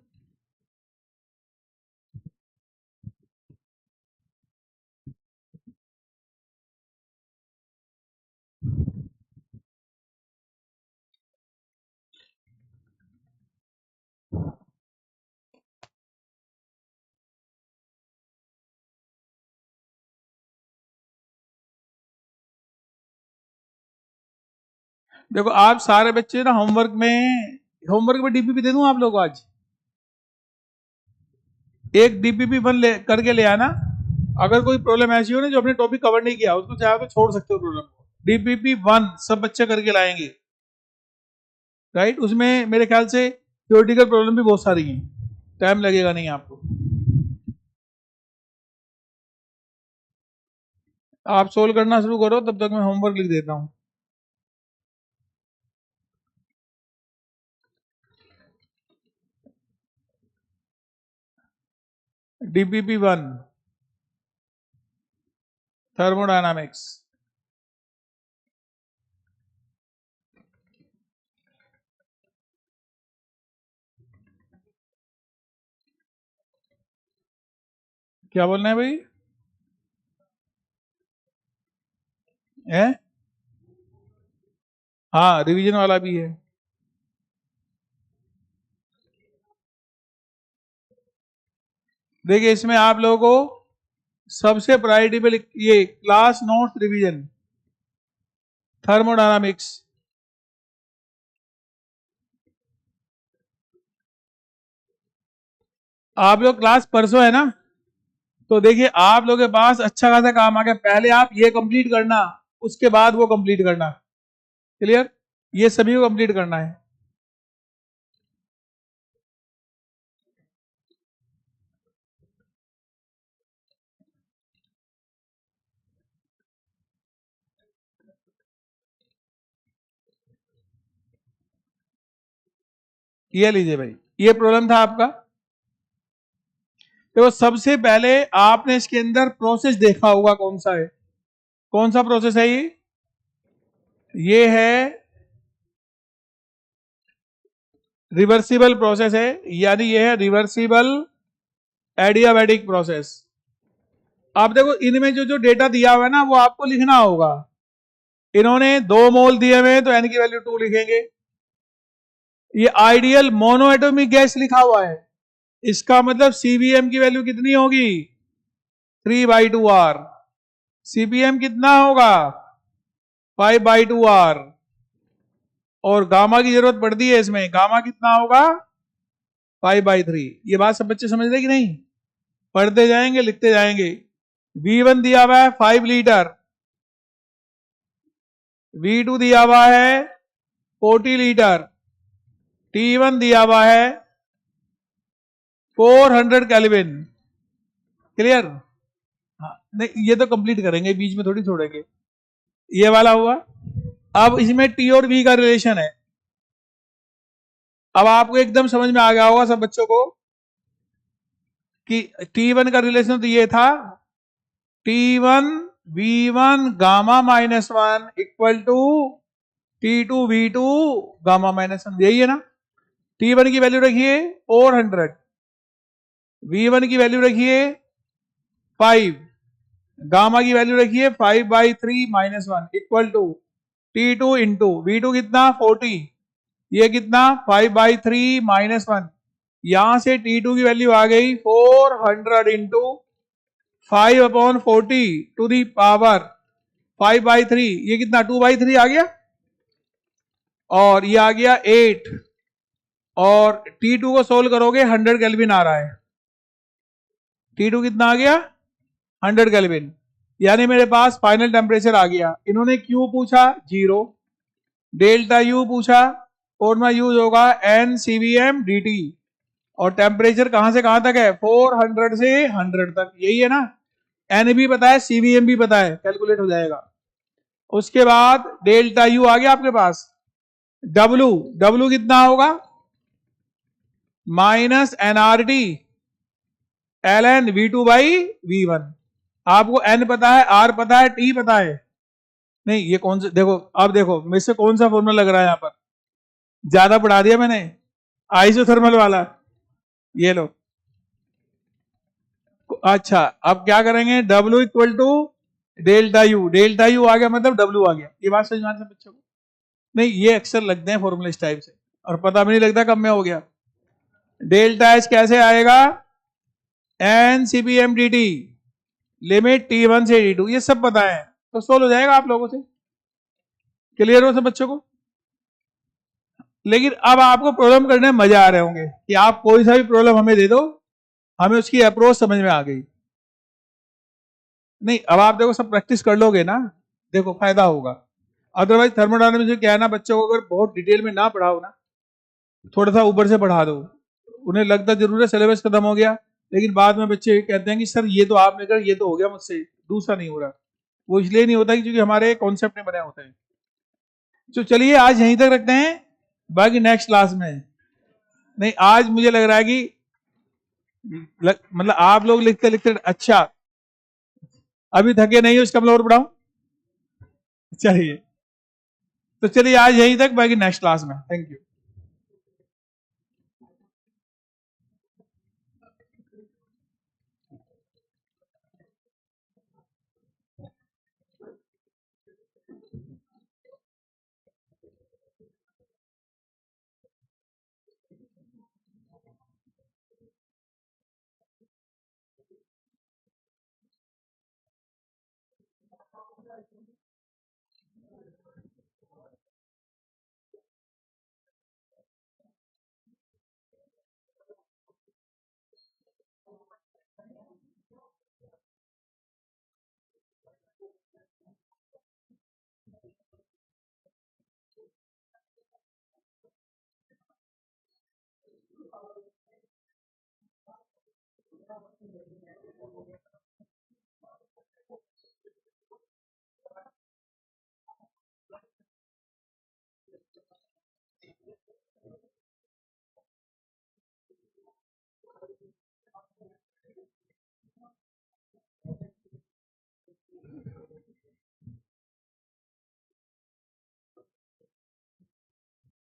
देखो आप सारे बच्चे ना होमवर्क में डीपीपी दे दूं आप लोग को आज, एक डीपीपी वन करके ले आना। अगर कोई प्रॉब्लम ऐसी हो ना जो अपने टॉपिक कवर नहीं किया, उसको चाहे तो छोड़ सकते हो प्रॉब्लम को। डीपीपी वन सब बच्चे करके लाएंगे, राइट। उसमें मेरे ख्याल से थ्योरेटिकल प्रॉब्लम भी बहुत सारी हैं, टाइम लगेगा नहीं आपको। आप सोल्व करना शुरू करो, तब तक मैं होमवर्क लिख देता हूं। DPP one, thermodynamics. क्या बोलना है भाई? है? हाँ, रिवीजन वाला भी है। देखिए इसमें आप लोगों को सबसे प्रायोरिटी पे ये क्लास नोट्स रिवीजन थर्मोडायनामिक्स। आप लोग क्लास परसों है ना, तो देखिए आप लोगों के पास अच्छा खासा काम आ गया। पहले आप ये कंप्लीट करना, उसके बाद वो कंप्लीट करना। क्लियर? ये सभी को कंप्लीट करना है। ये लीजिए भाई, ये प्रॉब्लम था आपका। तो सबसे पहले आपने इसके अंदर प्रोसेस देखा होगा, कौन सा है? कौन सा प्रोसेस है ये है रिवर्सिबल प्रोसेस है, यानी ये है रिवर्सिबल एडियाबैटिक प्रोसेस। आप देखो इनमें जो जो डेटा दिया हुआ है ना, वो आपको लिखना होगा। इन्होंने 2 मोल दिए हुए हैं तो एन की वैल्यू 2 लिखेंगे। ये आइडियल मोनोएटॉमिक गैस लिखा हुआ है, इसका मतलब सीबीएम की वैल्यू कितनी होगी? 3/2R। सीपीएम कितना होगा? 5/2R। और गामा की जरूरत पड़ती है इसमें, गामा कितना होगा? 5/3। ये बात सब बच्चे समझ रहे कि नहीं? पढ़ते जाएंगे, लिखते जाएंगे। V1 दिया हुआ है 5 लीटर, V2 दिया हुआ है 40 लीटर, T1 दिया हुआ है 400 केल्विन। क्लियर? हाँ, नहीं ये तो कंप्लीट करेंगे, बीच में थोड़ी छोड़ेंगे। ये वाला हुआ। अब इसमें T और V का रिलेशन है। अब आपको एकदम समझ में आ गया होगा सब बच्चों को कि T1 का रिलेशन तो ये था, T1 V1 gamma -1 equal to T2 V2 gamma -1। यही है ना? T1 की वैल्यू रखिए 400, V1 की वैल्यू रखिए 5, गामा की वैल्यू रखिए 5/3 -1 equal to T2 into V2 कितना 40, ये कितना 5/3 -1। यहां से T2 की वैल्यू आ गई 400 इंटू 5/40 टू दी पावर 5/3, ये कितना 2/3 आ गया, और ये आ गया 8। और T2 को सोल्व करोगे 100 केल्विन आ रहा है। T2 कितना आ गया? 100 केल्विन। यानी मेरे पास फाइनल टेम्परेचर आ गया। इन्होंने क्यू पूछा 0, डेल्टा यू पूछा, फॉर्मूला यूज होगा NCVM dt, और टेम्परेचर कहां से कहां तक है? 400 से 100 तक। यही है ना? एन भी पता है, सीवीएम भी पता है, कैलकुलेट हो जाएगा। उसके बाद डेल्टा यू आ गया आपके पास। डब्लू, डब्लू कितना होगा? -nRT ln V2/V1। आपको n पता है, r पता है, t पता है? नहीं, ये कौन सा देखो, अब देखो मेरे से कौन सा फॉर्मूला लग रहा है यहां पर? ज्यादा पढ़ा दिया मैंने, आइसोथर्मल वाला। ये लो। अच्छा, अब क्या करेंगे? W equal to delta U, delta U आ गया मतलब W आ गया। ये बात समझ में आती है बच्चों को? नहीं, ये अक्सर लगते हैं फॉर्मूले इस टाइप से, और पता भी नहीं लगता कब में हो गया। डेल्टा एच कैसे आएगा? NCPM dt लिमिट T1 से T2, ये सब पता है, तो सोल्व हो जाएगा आप लोगों से। क्लियर हो सब बच्चों को? लेकिन अब आपको प्रॉब्लम करने में मजा आ रहे होंगे कि आप कोई सा भी प्रॉब्लम हमें दे दो, हमें उसकी अप्रोच समझ में आ गई। नहीं, अब आप देखो सब प्रैक्टिस कर लोगे ना, देखो फायदा होगा। अदरवाइज थर्मोडायनामिक्स में क्या है ना, बच्चों को अगर बहुत डिटेल में ना पढ़ाओ ना, थोड़ा सा ऊपर से पढ़ा दो, उन्हें लगता जरूर है सिलेबस खत्म हो गया, लेकिन बाद में बच्चे कहते हैं कि सर ये तो आपने कर, ये तो हो गया मुझसे, दूसरा नहीं हो रहा। वो इसलिए नहीं होता क्योंकि हमारे कॉन्सेप्ट नहीं बने होते हैं। तो चलिए आज यहीं तक रखते हैं, बाकी नेक्स्ट क्लास में। नहीं, आज मुझे लग रहा है कि मतलब आप लोग लिखते लिखते अच्छा, अभी थके नहीं हो, इसका मतलब और पढ़ाऊं? चलिए, तो चलिए आज यहीं तक, बाकी नेक्स्ट क्लास में। Thank you.